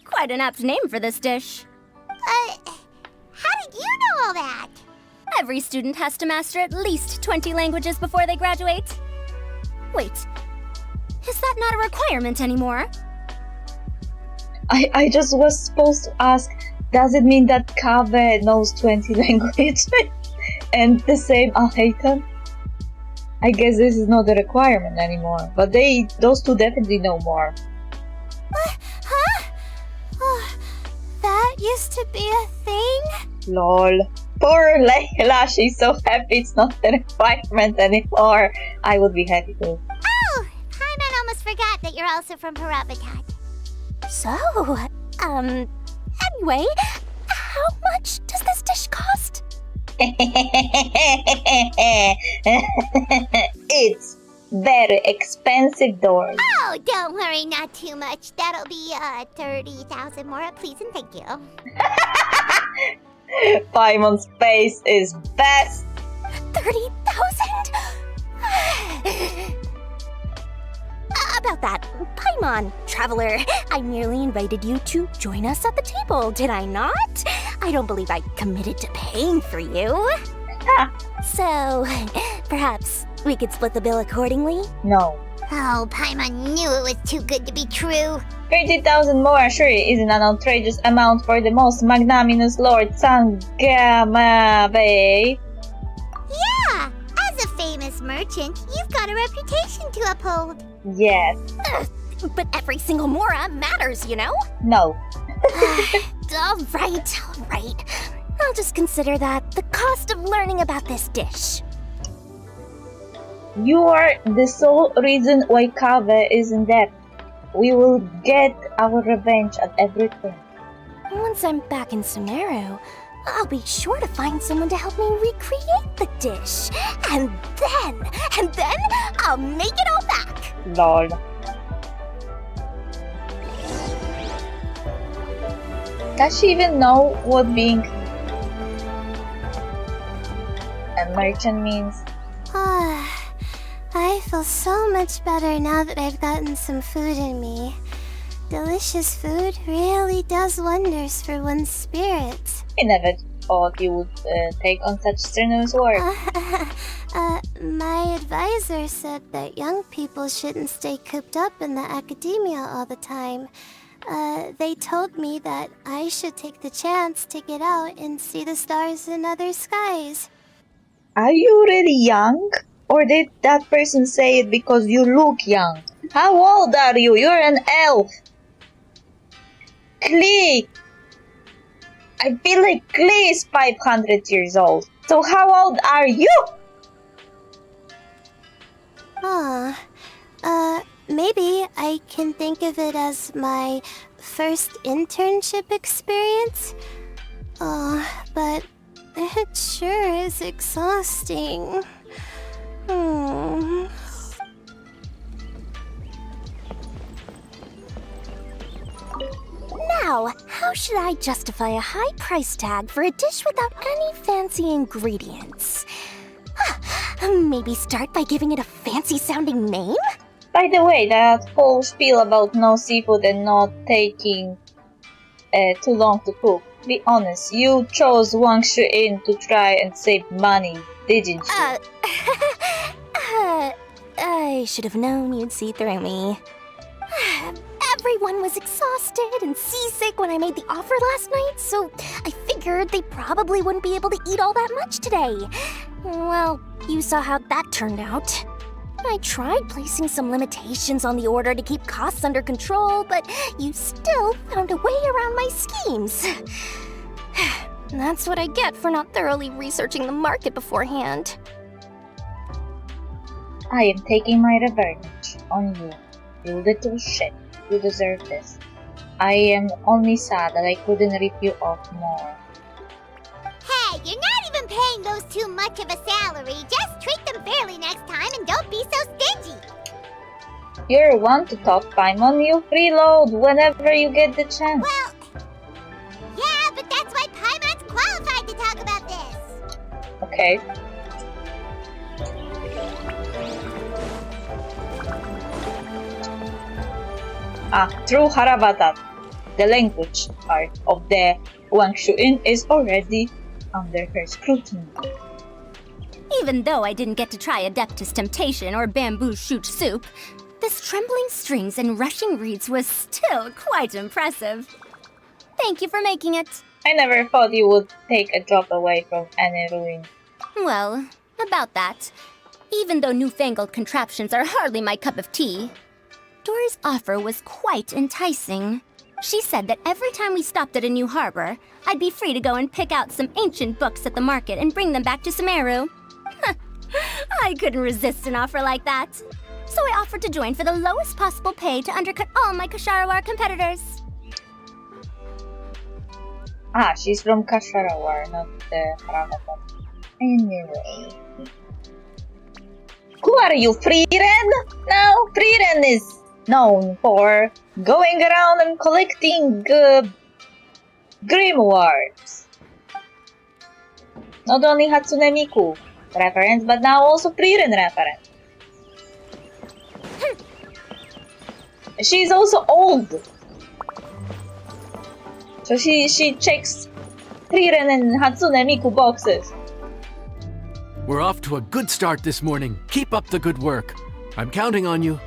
Quite an apt name for this dish. How did you know all that? Every student has to master at least 20 languages before they graduate. Wait, is that not a requirement anymore? I just was supposed to ask, does it mean that Kave knows 20 languages? And the same Alhaiten? I guess this is not a requirement anymore, but those two definitely know more. Huh? Oh, that used to be a thing? Lol. Poor Layla, she's so happy it's not a requirement anymore. I would be happy too. Oh, Paimon almost forgot that you're also from Parabatat. So, anyway, how much does this dish cost? It's very expensive, Dory. Oh, don't worry, not too much. That'll be 30,000 more, please and thank you. Paimon's face is best. 30,000? About that, Paimon, traveler, I merely invited you to join us at the table, did I not? I don't believe I committed to paying for you. So, perhaps we could split the bill accordingly? No. Oh, Paimon knew it was too good to be true. 30,000 more surely isn't an outrageous amount for the most magnanimous Lord Sangamabe. Yeah, as a famous merchant, you've got a reputation to uphold. Yes. But every single mora matters, you know? No. All right. I'll just consider that the cost of learning about this dish. You are the sole reason why Kave is in debt. We will get our revenge at everything. Once I'm back in Sumeru, I'll be sure to find someone to help me recreate the dish. And then I'll make it all back. Lol. Does she even know what being a merchant means? I feel so much better now that I've gotten some food in me. delicious food really does wonders for one's spirits. I never thought you would take on such strenuous work. My advisor said that young people shouldn't stay cooped up in the academia all the time. They told me that I should take the chance to get out and see the stars in other skies. Are you really young? Or did that person say it because you look young? How old are you? You're an elf. Klee! I feel like Klee is 500 years old. So how old are you? Maybe I can think of it as my first internship experience. But it sure is exhausting. Now, how should I justify a high price tag for a dish without any fancy ingredients? Maybe start by giving it a fancy-sounding name? By the way, that whole spiel about no seafood and not taking too long to cook. Be honest, you chose Inn to try and save money, didn't you? I should have known you'd see through me. Everyone was exhausted and seasick when I made the offer last night, so I figured they probably wouldn't be able to eat all that much today. Well, you saw how that turned out. I tried placing some limitations on the order to keep costs under control, but you still found a way around my schemes. That's what I get for not thoroughly researching the market beforehand. I am taking my revenge on you, you little shit. You deserve this. I am only sad that I couldn't rip you off more. Hey, you're not even paying those too much of a salary. Just treat them fairly next time and don't be so stingy. You're one to talk, Paimon. You freeload whenever you get the chance. Well, yeah, but that's why Paimon's qualified to talk about this. Okay. Through Harabatat, the language part of the Inn is already under her scrutiny. Even though I didn't get to try Adeptus Temptation or Bamboo Shoot Soup, this trembling strings and rushing reeds was still quite impressive. Thank you for making it. I never thought you would take a job away from any ruin. Well, about that, even though newfangled contraptions are hardly my cup of tea, Dory's offer was quite enticing. She said that every time we stopped at a new harbor, I'd be free to go and pick out some ancient books at the market and bring them back to Sumeru. I couldn't resist an offer like that. So I offered to join for the lowest possible pay to undercut all my Kasharawar competitors. She's from Kasharawar, not Harabatat. Anyway. Who are you, Freeren? No, Freeren is known for going around and collecting grimoires. Not only Hatsune Miku reference, but now also Freeren reference. She's also old. So she checks Frieren and Hatsune Miku boxes. We're off to a good start this morning. Keep up the good work. I'm counting on you.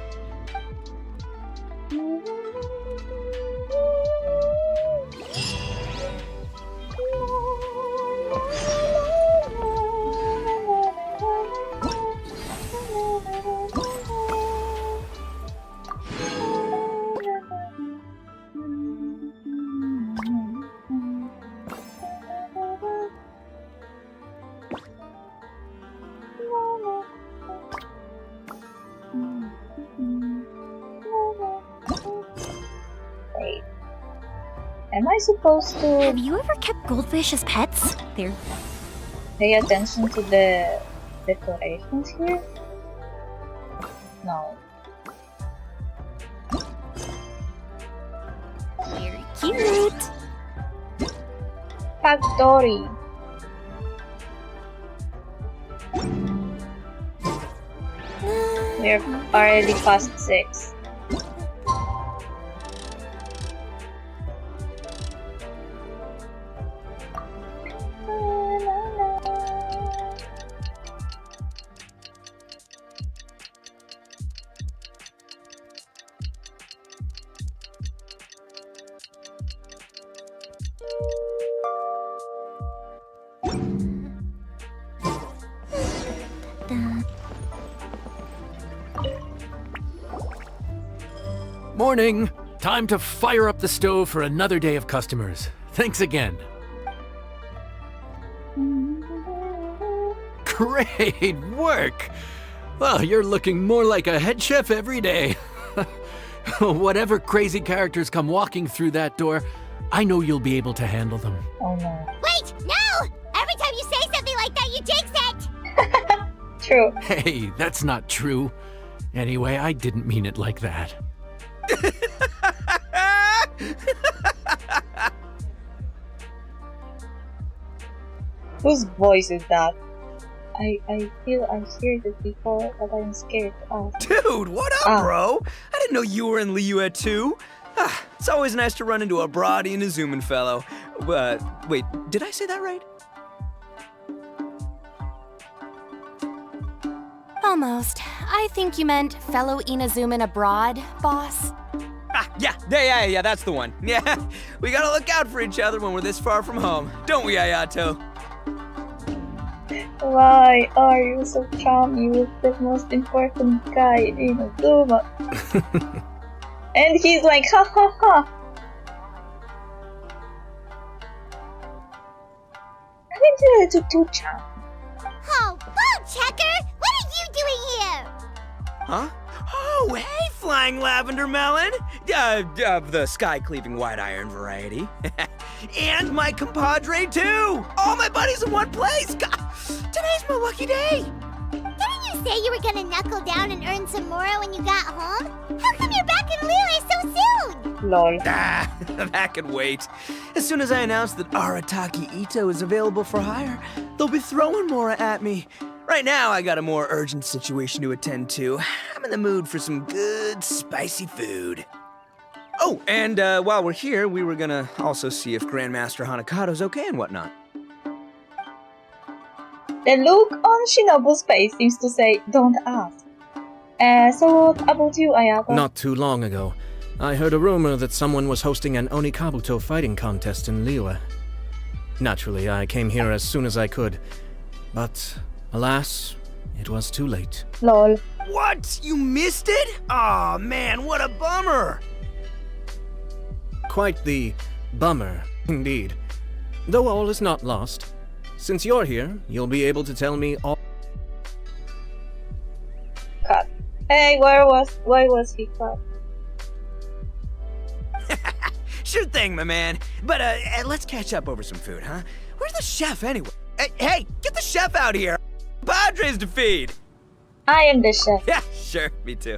Am I supposed to Have you ever kept goldfish as pets? They're pay attention to the decorations here? No. very cute. Factory. We're already past 6. Morning. Time to fire up the stove for another day of customers. Thanks again. Great work! Well, you're looking more like a head chef every day. Whatever crazy characters come walking through that door, I know you'll be able to handle them. Oh no. Wait, no! Every time you say something like that, you jinx it! True. Hey, that's not true. Anyway, I didn't mean it like that. Whose voice is that? I feel I heard it before, but I'm scared to ask. Dude, what up, bro? I didn't know you were in Liyue too. It's always nice to run into a Brody and a Zoomin fellow. Wait, did I say that right? Almost. I think you meant fellow Inazuman abroad, boss. Yeah, that's the one. Yeah, we gotta look out for each other when we're this far from home, don't we, Ayato? Why are you so charming with the most important guy in Azuma? And he's like, ha ha ha. I mean, to Chan. Oh, Checker! What are you doing here? Huh? Oh, hey, Flying Lavender Melon! Of the sky-cleaving white iron variety. And my compadre, too! All my buddies in one place! God, today's my lucky day! Didn't you say you were gonna knuckle down and earn some more when you got home? How come you're back in Liyue so soon? Lol. That could wait. As soon as I announce that Arataki Ito is available for hire, they'll be throwing Mora at me. Right now, I got a more urgent situation to attend to. I'm in the mood for some good, spicy food. Oh, and while we're here, we were gonna also see if Grandmaster Hanakado's okay and whatnot. The look on Shinobu's face seems to say, don't ask. So what about you, Ayato? Not too long ago, I heard a rumor that someone was hosting an Onikabuto fighting contest in Liyue. Naturally, I came here as soon as I could, but alas, it was too late. Lol. What? You missed it? Aw, man, what a bummer! Quite the bummer, indeed. Though all is not lost. Since you're here, you'll be able to tell me all. Cut. Hey, why was he cut? Sure thing, my man. But let's catch up over some food, huh? Where's the chef anyway? Hey, get the chef out here! Padres to feed! I am the chef. Yeah, sure, me too.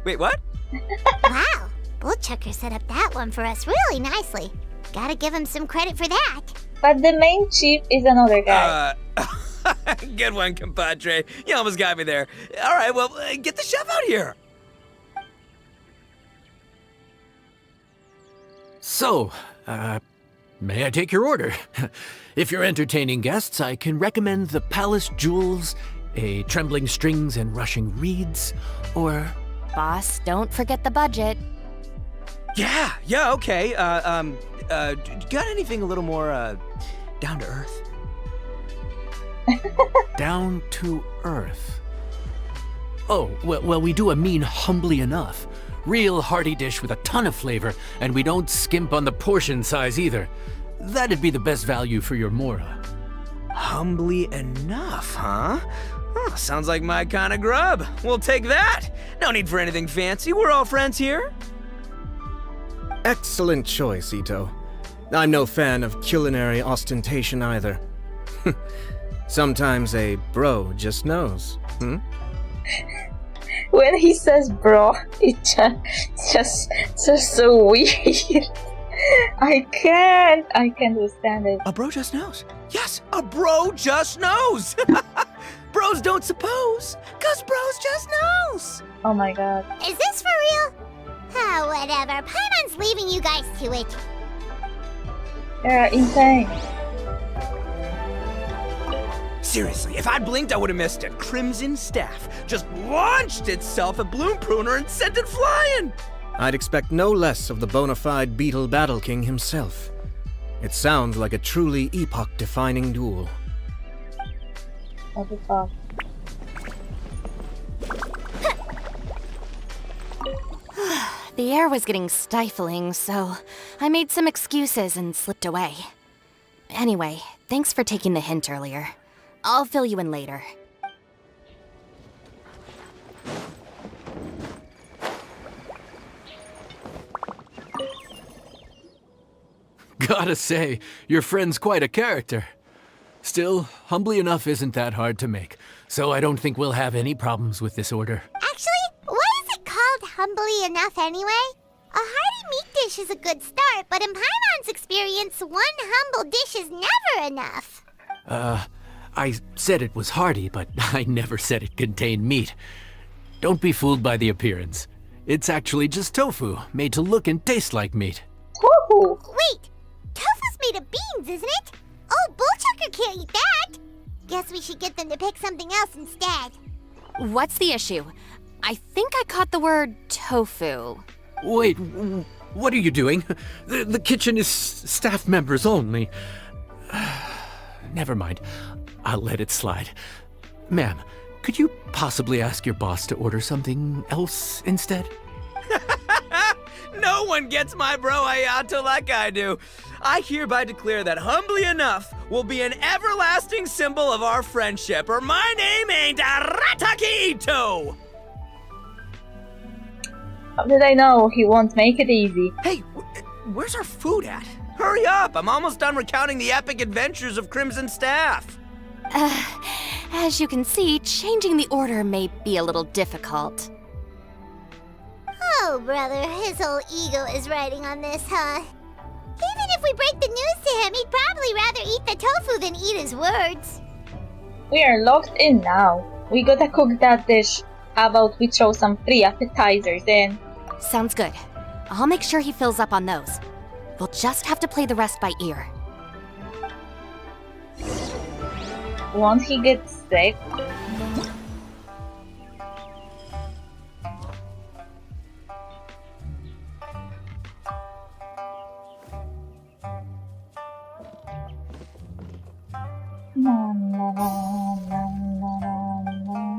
Wait, what? Wow, Bullchucker set up that one for us really nicely. Gotta give him some credit for that. But the main chief is another guy. Good one, compadre. You almost got me there. All right, well, get the chef out here. So, may I take your order? If you're entertaining guests, I can recommend the Palace Jewels, a Trembling Strings and Rushing Reeds, or... Boss, don't forget the budget. Yeah, okay. Got anything a little more, down to earth? Down to earth? Oh, well, we do a mean humbly enough. Real hearty dish with a ton of flavor, and we don't skimp on the portion size either. That'd be the best value for your Mora. Humbly enough, huh? Oh, sounds like my kind of grub. We'll take that. No need for anything fancy. We're all friends here. Excellent choice, Ito. I'm no fan of culinary ostentation either. Sometimes a bro just knows, When he says bro, it's just so weird. I can't understand it. A bro just knows. Yes, a bro just knows. Bros don't suppose, 'cause bros just knows. Oh my god. Is this for real? Oh, whatever. Paimon's leaving you guys to it. They're insane. Seriously, if I blinked, I would have missed it. Crimson Staff just launched itself at Bloom Pruner and sent it flying. I'd expect no less of the bona fide Beetle Battle King himself. It sounds like a truly epoch-defining duel. What the fuck? The air was getting stifling, so I made some excuses and slipped away. Anyway, thanks for taking the hint earlier. I'll fill you in later. Gotta say, your friend's quite a character. Still, humbly enough isn't that hard to make, so I don't think we'll have any problems with this order. Actually, why is it called humbly enough anyway? A hearty meat dish is a good start, but in Paimon's experience, one humble dish is never enough. I said it was hearty, but I never said it contained meat. Don't be fooled by the appearance. It's actually just tofu, made to look and taste like meat. Tofu! Wait, tofu's made of beans, isn't it? Oh, Bullchucker can't eat that! Guess we should get them to pick something else instead. What's the issue? I think I caught the word tofu. Wait, what are you doing? The kitchen is staff members only. Never mind. I'll let it slide. Ma'am, could you possibly ask your boss to order something else instead? No one gets my bro Ayato like I do. I hereby declare that humbly enough will be an everlasting symbol of our friendship, or my name ain't Arataki Ito! How did I know he won't make it easy? Hey, where's our food at? Hurry up, I'm almost done recounting the epic adventures of Crimson Staff. As you can see, changing the order may be a little difficult. Oh, brother, his whole ego is riding on this, huh? Even if we break the news to him, he'd probably rather eat the tofu than eat his words. We are locked in now. We gotta cook that dish. How about we throw some free appetizers in? Sounds good. I'll make sure he fills up on those. We'll just have to play the rest by ear. Won't he get sick? Na, na, na, na, na, na.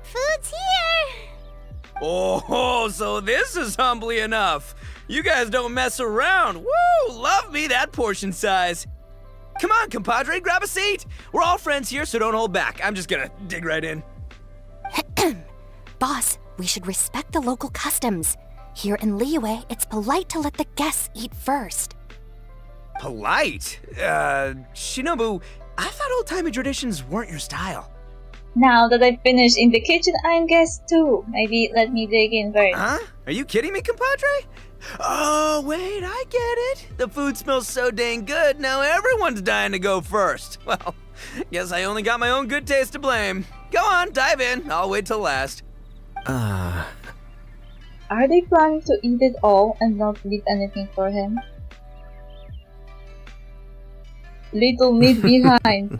Food's here! Oh, so this is humbly enough. You guys don't mess around. Woo! Love me that portion size. Come on, compadre, grab a seat. We're all friends here, so don't hold back. I'm just gonna dig right in. Boss, we should respect the local customs. Here in Liyue, it's polite to let the guests eat first. Polite? Shinobu, I thought old-timey traditions weren't your style. Now that I've finished in the kitchen, I'm guest too. Maybe let me dig in first. Huh? Are you kidding me, compadre? Oh, wait, I get it. The food smells so dang good, now everyone's dying to go first. Well, guess I only got my own good taste to blame. Go on, dive in. I'll wait till last. Are they planning to eat it all and not leave anything for him? Little meat behind.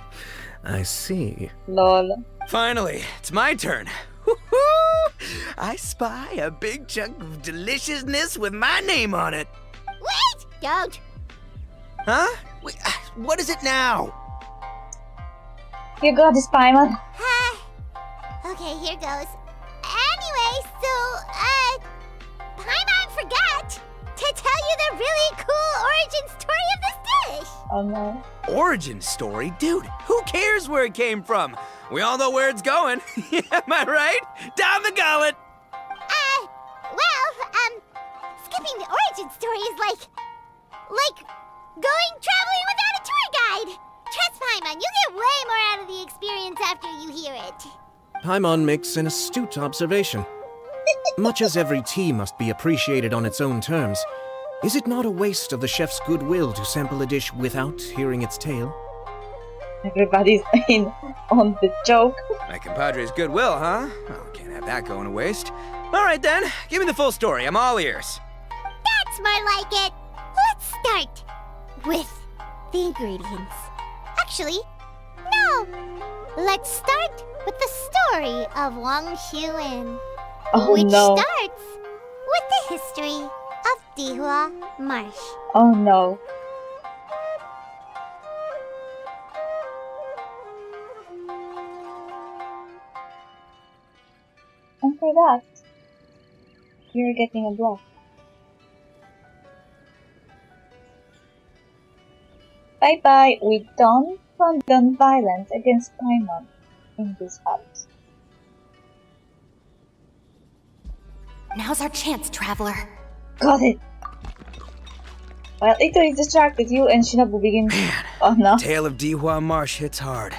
I see. Lol. Finally, it's my turn. Woo-hoo! I spy a big chunk of deliciousness with my name on it. Wait! Don't! Huh? Wait, what is it now? You got this, Paimon. Okay, here goes. Anyway, so, Paimon forgot to tell you the really cool origin story of this dish. Oh no. Origin story? Dude, who cares where it came from? We all know where it's going. Am I right? Down the gullet! Skipping the origin story is like going traveling without a tour guide. Trust Paimon, you get way more out of the experience after you hear it. Paimon makes an astute observation. Much as every tea must be appreciated on its own terms, is it not a waste of the chef's goodwill to sample a dish without hearing its tale? Everybody's in on the joke. My compadre's goodwill, huh? Oh, can't have that going to waste. All right then, give me the full story. I'm all ears. That's more like it. Let's start with the ingredients. Actually, no. Let's start with the story of Wang Xuan, which starts with the history of Dihua Marsh. Oh no. And for that, you're getting a block. Bye-bye, we don't condone violence against Paimon in this house. Now's our chance, traveler. Got it! While Ito is distracted, you and Shinobu begin... Man, oh no. Tale of Dihua Marsh hits hard.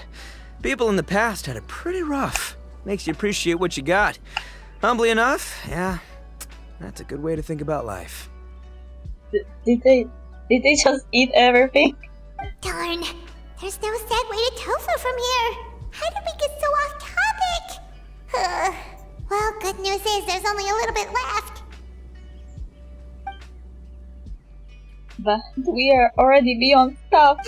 People in the past had it pretty rough. Makes you appreciate what you got. Humbly enough, yeah, that's a good way to think about life. Did they just eat everything? Darn, there's no sad way to tofu from here. How did we get so off topic? Well, good news is there's only a little bit left. But we are already beyond stuff.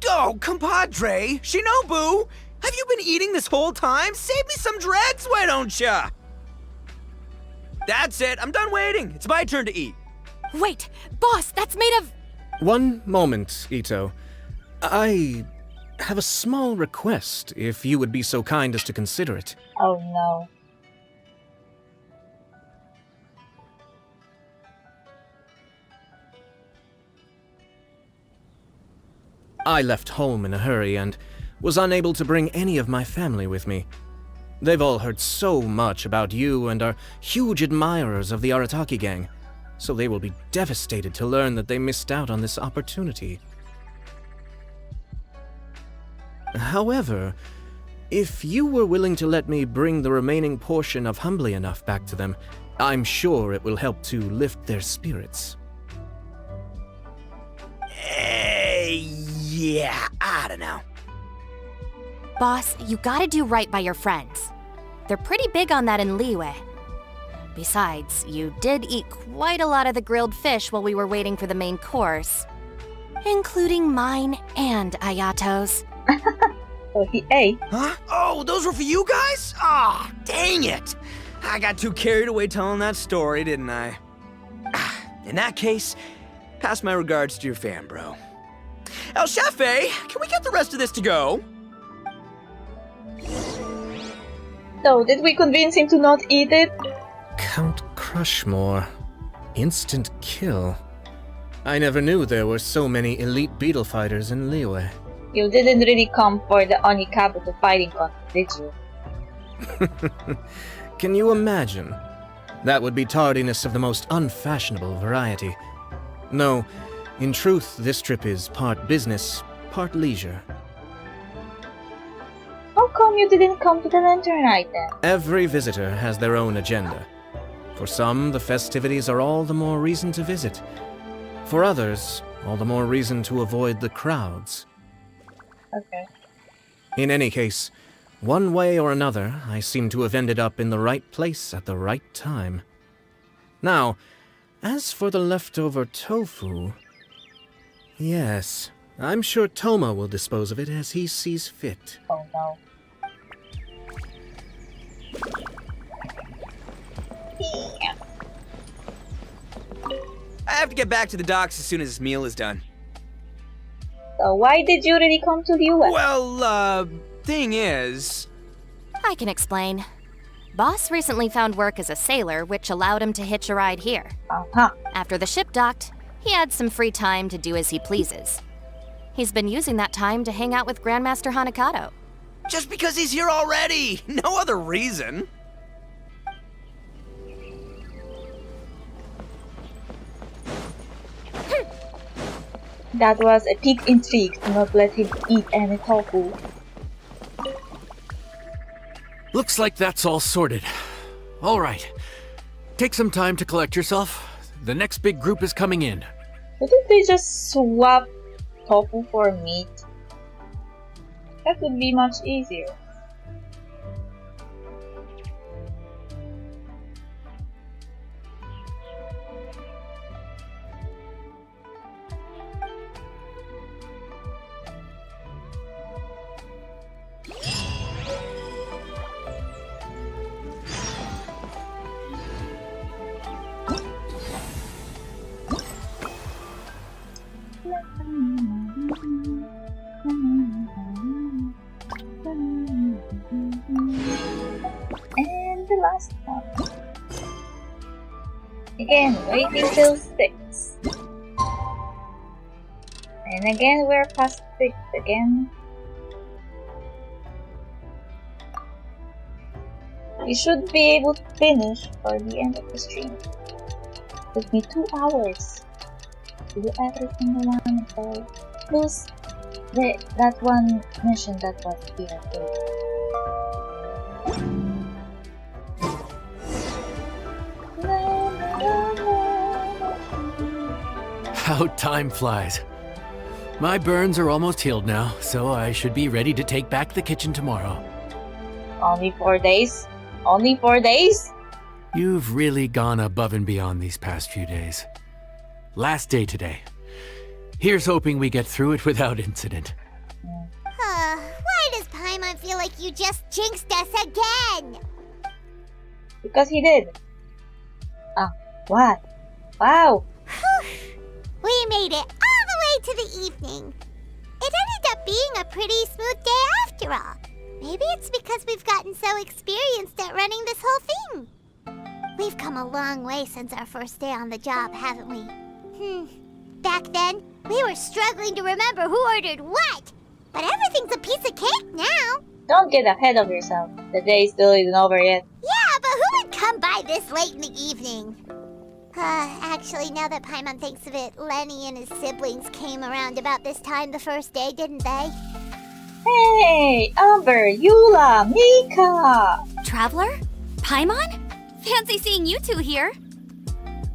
Oh, compadre, Shinobu, have you been eating this whole time? Save me some dregs, why don't ya? That's it, I'm done waiting. It's my turn to eat. Wait, boss, that's made of... One moment, Ito. I have a small request, if you would be so kind as to consider it. Oh no. I left home in a hurry and was unable to bring any of my family with me. They've all heard so much about you and are huge admirers of the Arataki gang, so they will be devastated to learn that they missed out on this opportunity. However, if you were willing to let me bring the remaining portion of Humbly Enough back to them, I'm sure it will help to lift their spirits. Yeah, I don't know. Boss, you gotta do right by your friends. They're pretty big on that in Liyue. Besides, you did eat quite a lot of the grilled fish while we were waiting for the main course. Including mine and Ayato's. So he ate. Huh? Oh, those were for you guys? Ah, dang it! I got too carried away telling that story, didn't I? In that case, pass my regards to your fan, bro. El Chefe, can we get the rest of this to go? So, did we convince him to not eat it? Count Crushmore. Instant kill. I never knew there were so many elite beetle fighters in Liyue. You didn't really come for the Onikabuto fighting contest, did you? Can you imagine? That would be tardiness of the most unfashionable variety. No, in truth, this trip is part business, part leisure. How come you didn't come to the lantern night then? Every visitor has their own agenda. For some, the festivities are all the more reason to visit. For others, all the more reason to avoid the crowds. Okay. In any case, one way or another, I seem to have ended up in the right place at the right time. Now, as for the leftover tofu... Yes, I'm sure Toma will dispose of it as he sees fit. Oh no. I have to get back to the docks as soon as this meal is done. So why did you really come to the US? Well, thing is... I can explain. Boss recently found work as a sailor, which allowed him to hitch a ride here. Uh-huh. After the ship docked, he had some free time to do as he pleases. He's been using that time to hang out with Grandmaster Hanakato. Just because he's here already! No other reason! That was a pig intrigue to not let him eat any tofu. Looks like that's all sorted. All right. Take some time to collect yourself. The next big group is coming in. Couldn't they just swap tofu for meat? That would be much easier. And the last one. Again, waiting till 6. And again, we're past 6 again. We should be able to finish for the end of the stream. Took me 2 hours to do every single one plus that one mission that was here. How time flies. My burns are almost healed now, so I should be ready to take back the kitchen tomorrow. Only 4 days? Only 4 days? You've really gone above and beyond these past few days. Last day today. Here's hoping we get through it without incident. Why does Paimon feel like you just jinxed us again? Because he did. Ah, what? Wow! We made it all the way to the evening. It ended up being a pretty smooth day after all. Maybe it's because we've gotten so experienced at running this whole thing. We've come a long way since our first day on the job, haven't we? Back then, we were struggling to remember who ordered what. But everything's a piece of cake now. Don't get ahead of yourself. The day still isn't over yet. Yeah, but who would come by this late in the evening? Actually, now that Paimon thinks of it, Lenny and his siblings came around about this time the first day, didn't they? Hey! Amber, Eula, Mika! Traveler? Paimon? Fancy seeing you two here.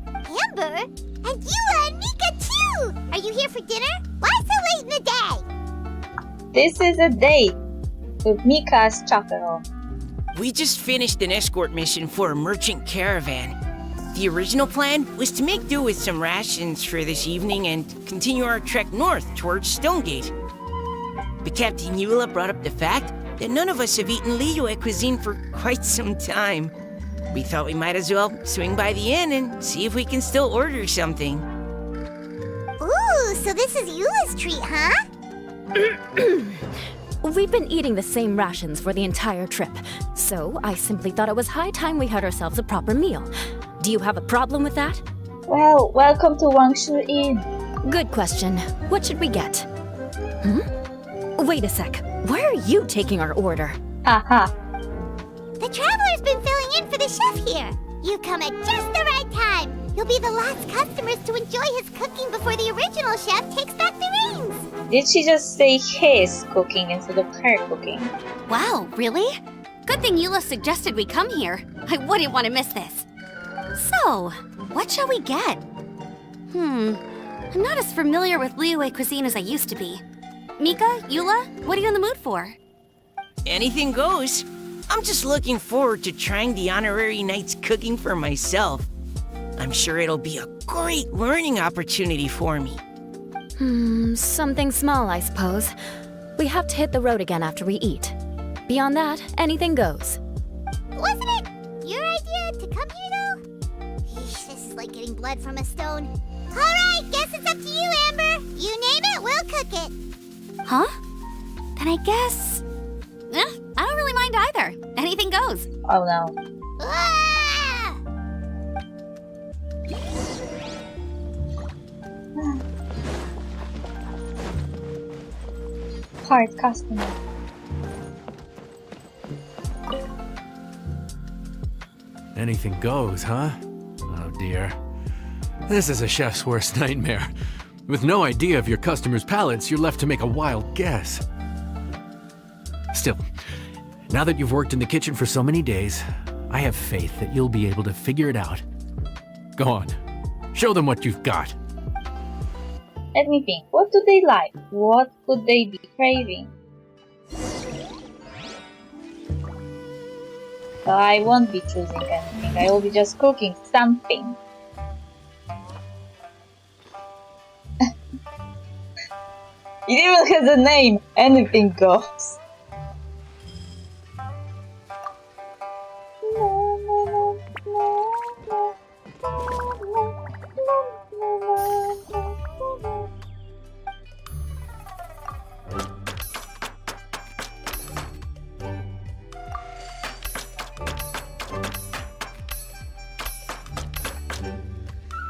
Amber? And Eula and Mika too! Are you here for dinner? Why so late in the day? This is a date with Mika's chaperone. We just finished an escort mission for a merchant caravan. The original plan was to make do with some rations for this evening and continue our trek north towards Stonegate. But Captain Eula brought up the fact that none of us have eaten Liyue cuisine for quite some time. We thought we might as well swing by the inn and see if we can still order something. Ooh, so this is Eula's treat, huh? We've been eating the same rations for the entire trip, so I simply thought it was high time we had ourselves a proper meal. Do you have a problem with that? Well, welcome to Wangshu Inn. Good question. What should we get? Wait a sec. Why are you taking our order? Haha. The traveler's been filling in for the chef here. You come at just the right time. You'll be the last customers to enjoy his cooking before the original chef takes back the reins. Did she just say his cooking instead of her cooking? Wow, really? Good thing Eula suggested we come here. I wouldn't want to miss this. So, what shall we get? I'm not as familiar with Liyue cuisine as I used to be. Mika, Eula, what are you in the mood for? Anything goes. I'm just looking forward to trying the honorary knight's cooking for myself. I'm sure it'll be a great learning opportunity for me. Something small, I suppose. We have to hit the road again after we eat. Beyond that, anything goes. Wasn't it your idea to come here, though? Eesh, this is like getting blood from a stone. All right, guess it's up to you, Amber. You name it, we'll cook it. Huh? Then I guess... really mind either. Anything goes. Oh no. Ah! Hard customer. Anything goes, huh? Oh dear. This is a chef's worst nightmare. With no idea of your customers' palates, you're left to make a wild guess. Still, now that you've worked in the kitchen for so many days, I have faith that you'll be able to figure it out. Go on, show them what you've got. Let me think. What do they like? What could they be craving? So I won't be choosing anything. I will be just cooking something. It even has a name. Anything goes.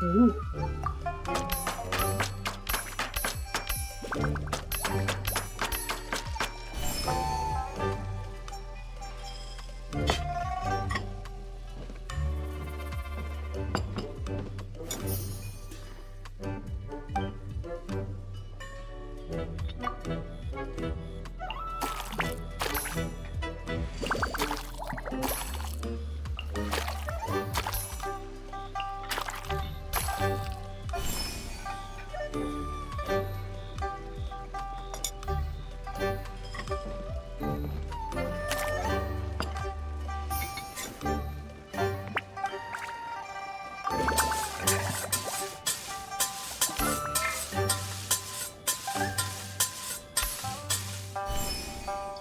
Ooh.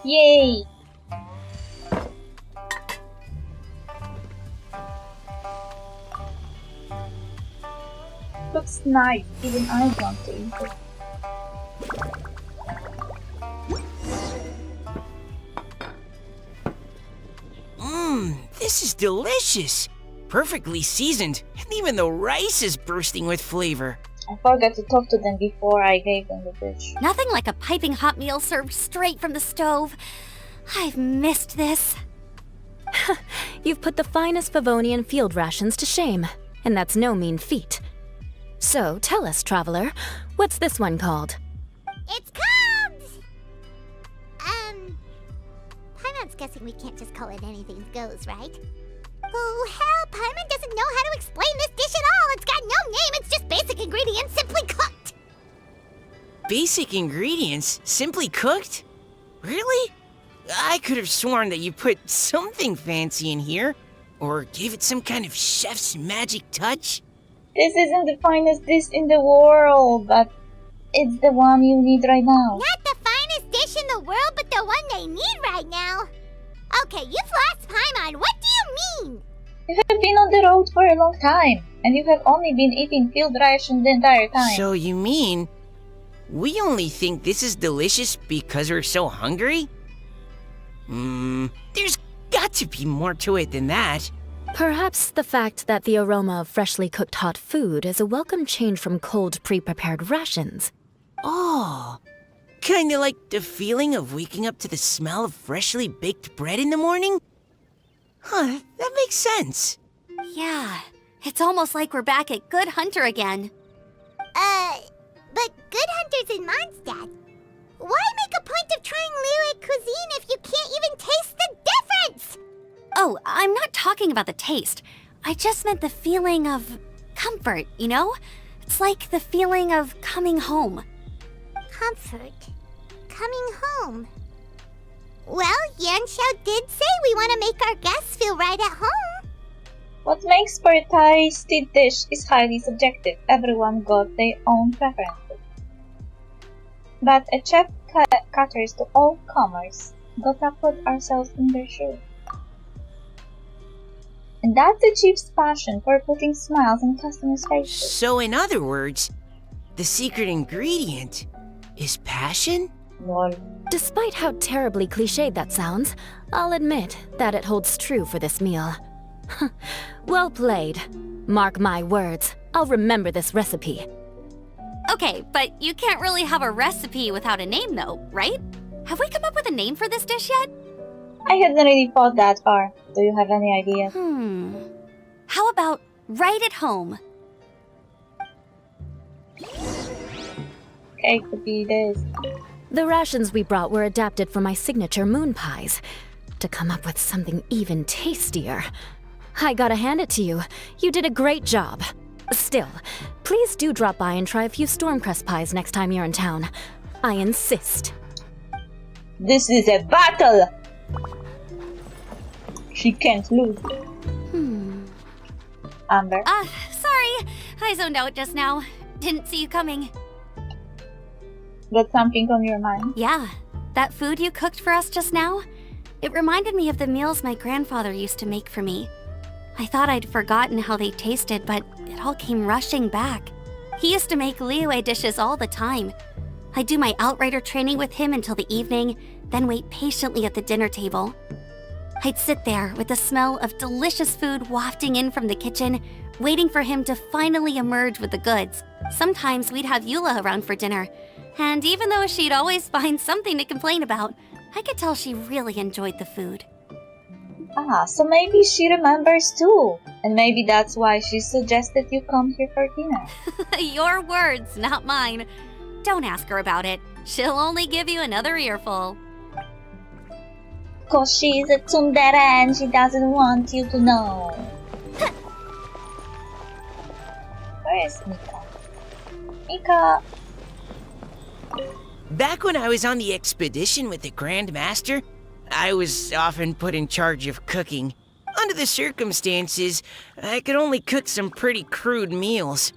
Yay! Looks nice, even I want to eat it. This is delicious. Perfectly seasoned, and even the rice is bursting with flavor. I forgot to talk to them before I gave them the dish. Nothing like a piping hot meal served straight from the stove. I've missed this. You've put the finest Favonian field rations to shame, and that's no mean feat. So tell us, traveler, what's this one called? It's called... Paimon's guessing we can't just call it anything goes, right? Oh, hell, Paimon doesn't know how to explain this dish at all. It's got no name, it's just basic ingredients simply cooked. Basic ingredients? Simply cooked? Really? I could have sworn that you put something fancy in here, or gave it some kind of chef's magic touch. This isn't the finest dish in the world, but it's the one you need right now. Not the finest dish in the world, but the one they need right now. Okay, you've lost Paimon. What do you mean? You have been on the road for a long time, and you have only been eating field ration the entire time. So you mean we only think this is delicious because we're so hungry? There's got to be more to it than that. Perhaps the fact that the aroma of freshly cooked hot food is a welcome change from cold, pre-prepared rations. Oh, kinda like the feeling of waking up to the smell of freshly baked bread in the morning? Huh, that makes sense. Yeah, it's almost like we're back at Good Hunter again. But Good Hunter's in Mondstadt. Why make a point of trying Liyue cuisine if you can't even taste the difference? Oh, I'm not talking about the taste. I just meant the feeling of comfort, you know? It's like the feeling of coming home. Comfort. Coming home. Well, Yanxiao did say we want to make our guests feel right at home. What makes for a tasty dish is highly subjective. Everyone got their own preferences. But a chef caters to all comers. Gotta put ourselves in their shoes. And that's the chief's passion for putting smiles on customers' faces. So in other words, the secret ingredient is passion? Lol. Despite how terribly cliched that sounds, I'll admit that it holds true for this meal. Well played. Mark my words, I'll remember this recipe. Okay, but you can't really have a recipe without a name though, right? Have we come up with a name for this dish yet? I hadn't really thought that far. Do you have any ideas? How about right at home? Okay, could be this. The rations we brought were adapted from my signature moon pies. To come up with something even tastier, I gotta hand it to you. You did a great job. Still, please do drop by and try a few Stormcrest pies next time you're in town. I insist. This is a battle! She can't lose. Amber? Sorry. I zoned out just now. Didn't see you coming. Got something on your mind? Yeah. That food you cooked for us just now? It reminded me of the meals my grandfather used to make for me. I thought I'd forgotten how they tasted, but it all came rushing back. He used to make Liyue dishes all the time. I'd do my outrider training with him until the evening, then wait patiently at the dinner table. I'd sit there with the smell of delicious food wafting in from the kitchen, waiting for him to finally emerge with the goods. Sometimes we'd have Eula around for dinner, and even though she'd always find something to complain about, I could tell she really enjoyed the food. Ah, so maybe she remembers too. And maybe that's why she suggested you come here for dinner. Your words, not mine. Don't ask her about it. She'll only give you another earful. Cause she's a tsundere and she doesn't want you to know. Where is Mika? Mika! Back when I was on the expedition with the Grand Master, I was often put in charge of cooking. Under the circumstances, I could only cook some pretty crude meals.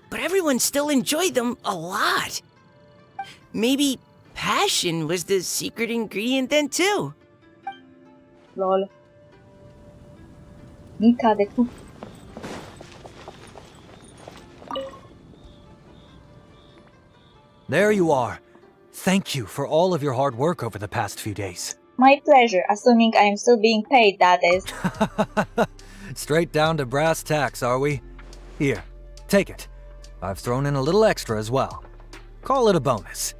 But everyone still enjoyed them a lot. Maybe passion was the secret ingredient then too. Lol. Mika the cook. There you are. Thank you for all of your hard work over the past few days. My pleasure, assuming I am still being paid, that is. Straight down to brass tacks, are we? Here, take it. I've thrown in a little extra as well. Call it a bonus.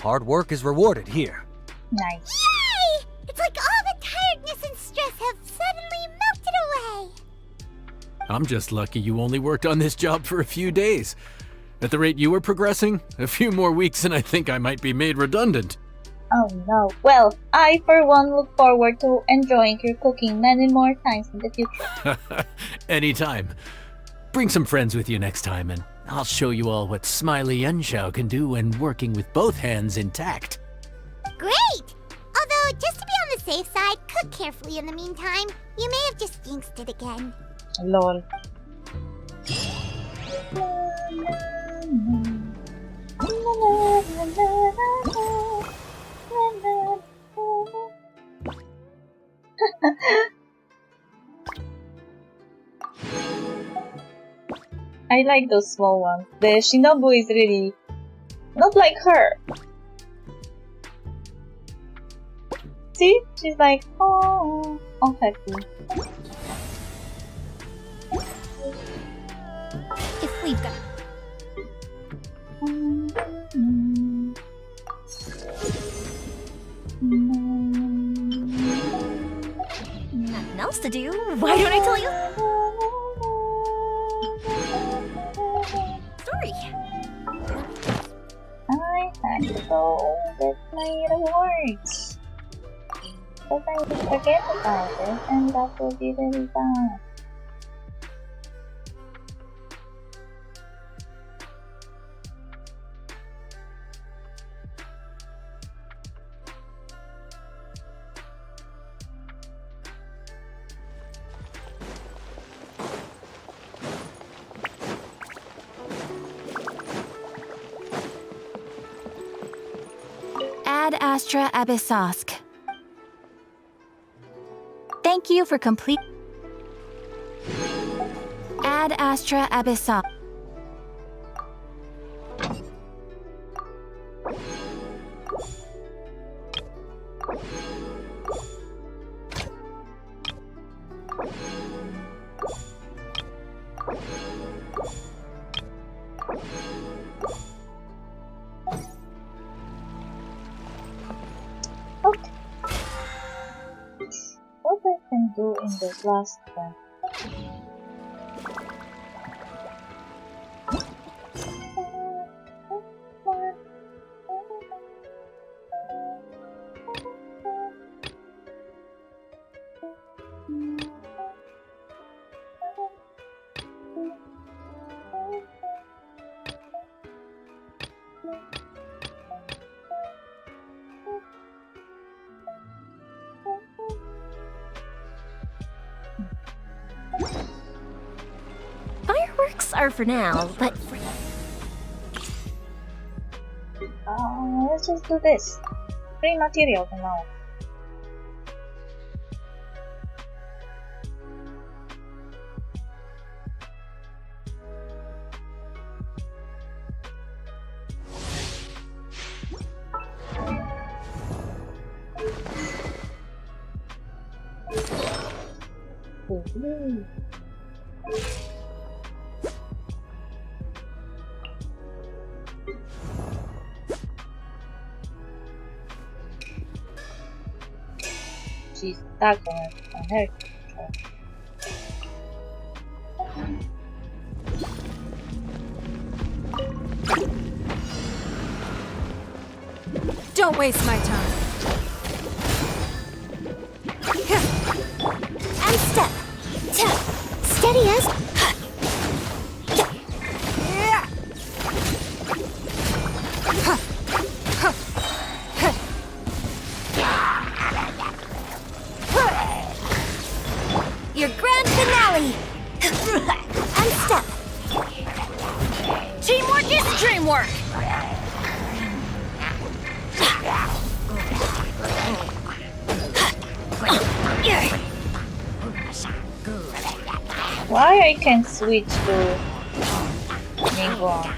Hard work is rewarded here. Nice. Yay! It's like all the tiredness and stress have suddenly melted away. I'm just lucky you only worked on this job for a few days. At the rate you were progressing, a few more weeks and I think I might be made redundant. Oh no. Well, I for one look forward to enjoying your cooking many more times in the future. Anytime. Bring some friends with you next time and I'll show you all what Smiley Yenshao can do when working with both hands intact. Great! Although, just to be on the safe side, cook carefully in the meantime. You may have just jinxed it again. Lol. I like those small ones. The Shinobu is really not like her. See? She's like, oh, all happy. If we've got... Nothing else to do. Why don't I tell you? Story. I had to go with my rewards. But I will forget about it and that will be really bad. Ad Astra Abyssosk. Thank you for complete... Ad Astra Abyssosk. do in the last one. Fireworks are for now, but Let's just do this. Free material for now. Woohoo. She's stuck on her. Don't waste my time. And step. Steady as. your grand finale! And step. Teamwork is dreamwork! Why I can't switch to Ningguang?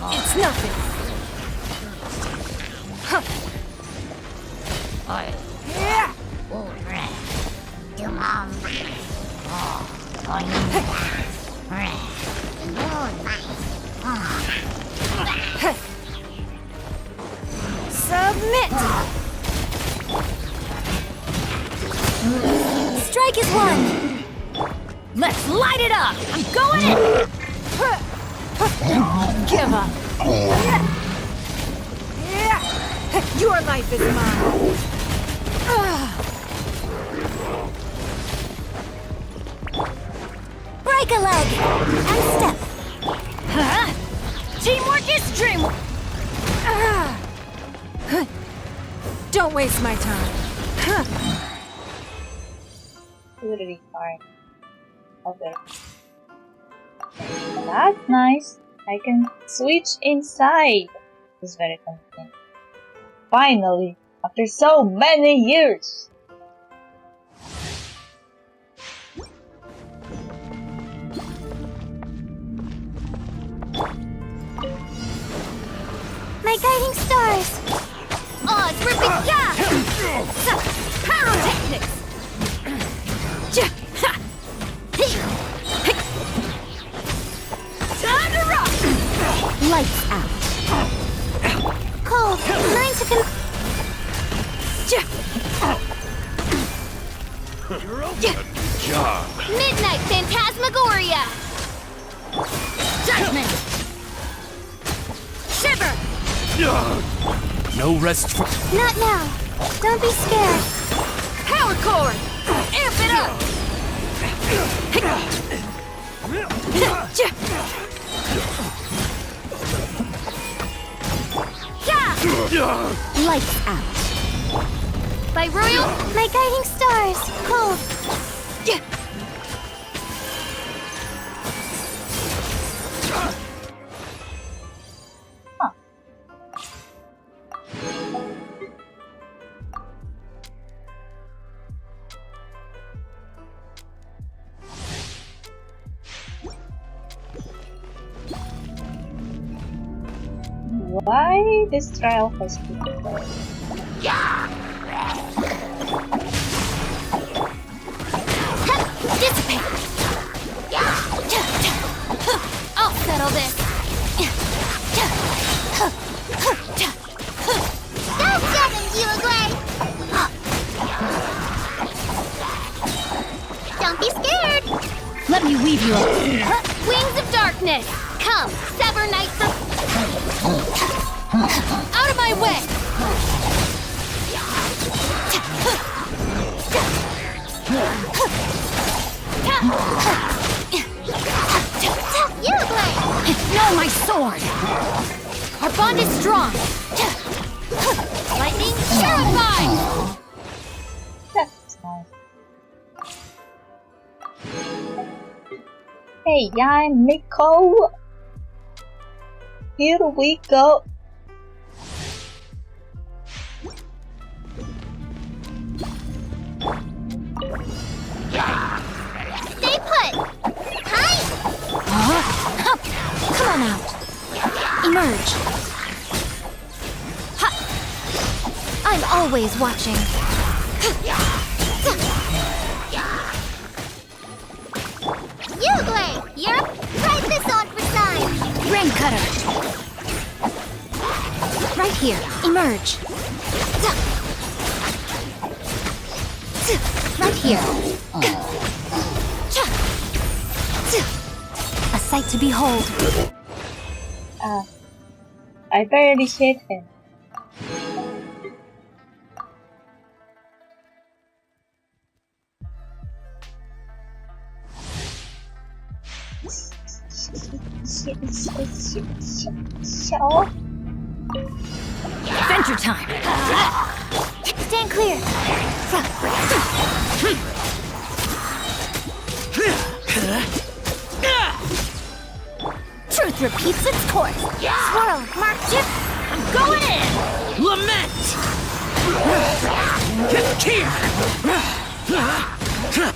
It's nothing. Submit. Strike is one. Let's light it up. I'm going in. Give up. Your life is mine. Break a leg. And step. Huh? Teamwork is dreamwork. Don't waste my time. Really hard. Okay. That's nice. I can switch inside. It's very convenient. Finally, after so many years. My guiding stars. Oh, it's ripping. Yeah! Pyrotechnics! Time to rock! Lights out. Cold. 9 seconds. Job. Midnight Phantasmagoria! Judgment! Shiver! No rest for. Not now. Don't be scared. Power cord! Amp it up! Lights out. By Royal? My guiding stars. Cold. Why this trial has to be there? Dissipate! I'll settle this! Stop jabbing, Uruguay! Don't be scared! Let me weave you up. Wings of darkness! Come, sever night for... Out of my way! Uruguay! No, my sword! Our bond is strong! Lightning, purify! That's nice. Hey, I'm Miko. Here we go. Stay put! Hi! Come on out. Emerge. Ha! I'm always watching. Uruguay! You're right this on for sign! Rain cutter. Right here. Emerge. Right here. A sight to behold. I barely hit him. Adventure time. Stand clear. Truth repeats its course. Swirl, mark, chip. I'm going in. Lament! Here!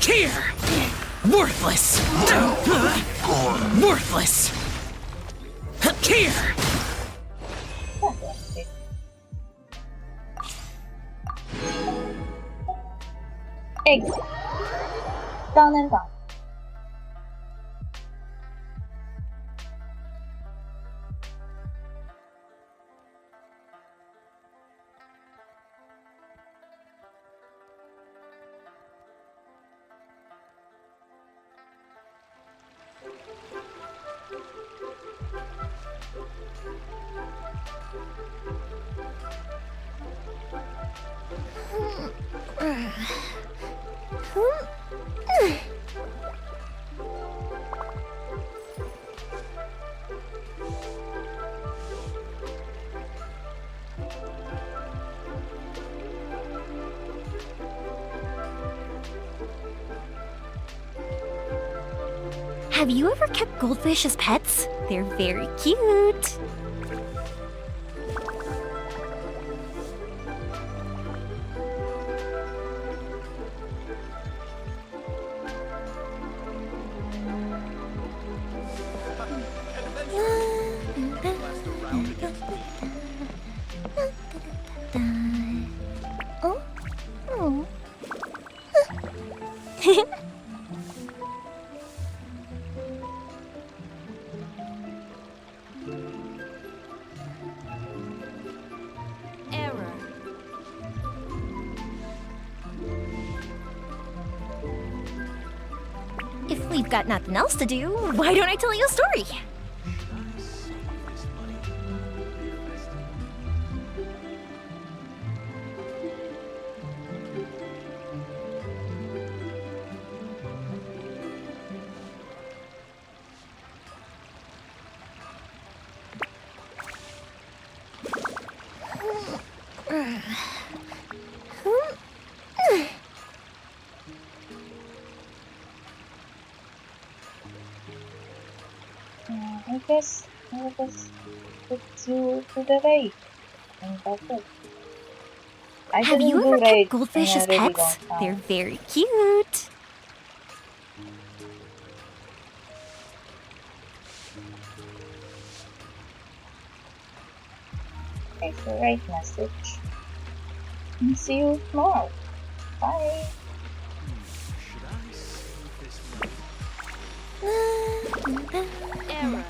Here! Worthless! Worthless! Here! Exit. Down and down. Have you ever kept goldfish as pets? They're very cute. Oh. Oh. Error. If we've got nothing else to do, why don't I tell you a story? I guess I'll just put you to the raid. And that's it. I Have didn't you do ever raid kept goldfish in as a really pets? long They're time. very cute. Okay, so raid message. And see you tomorrow. Bye. Error.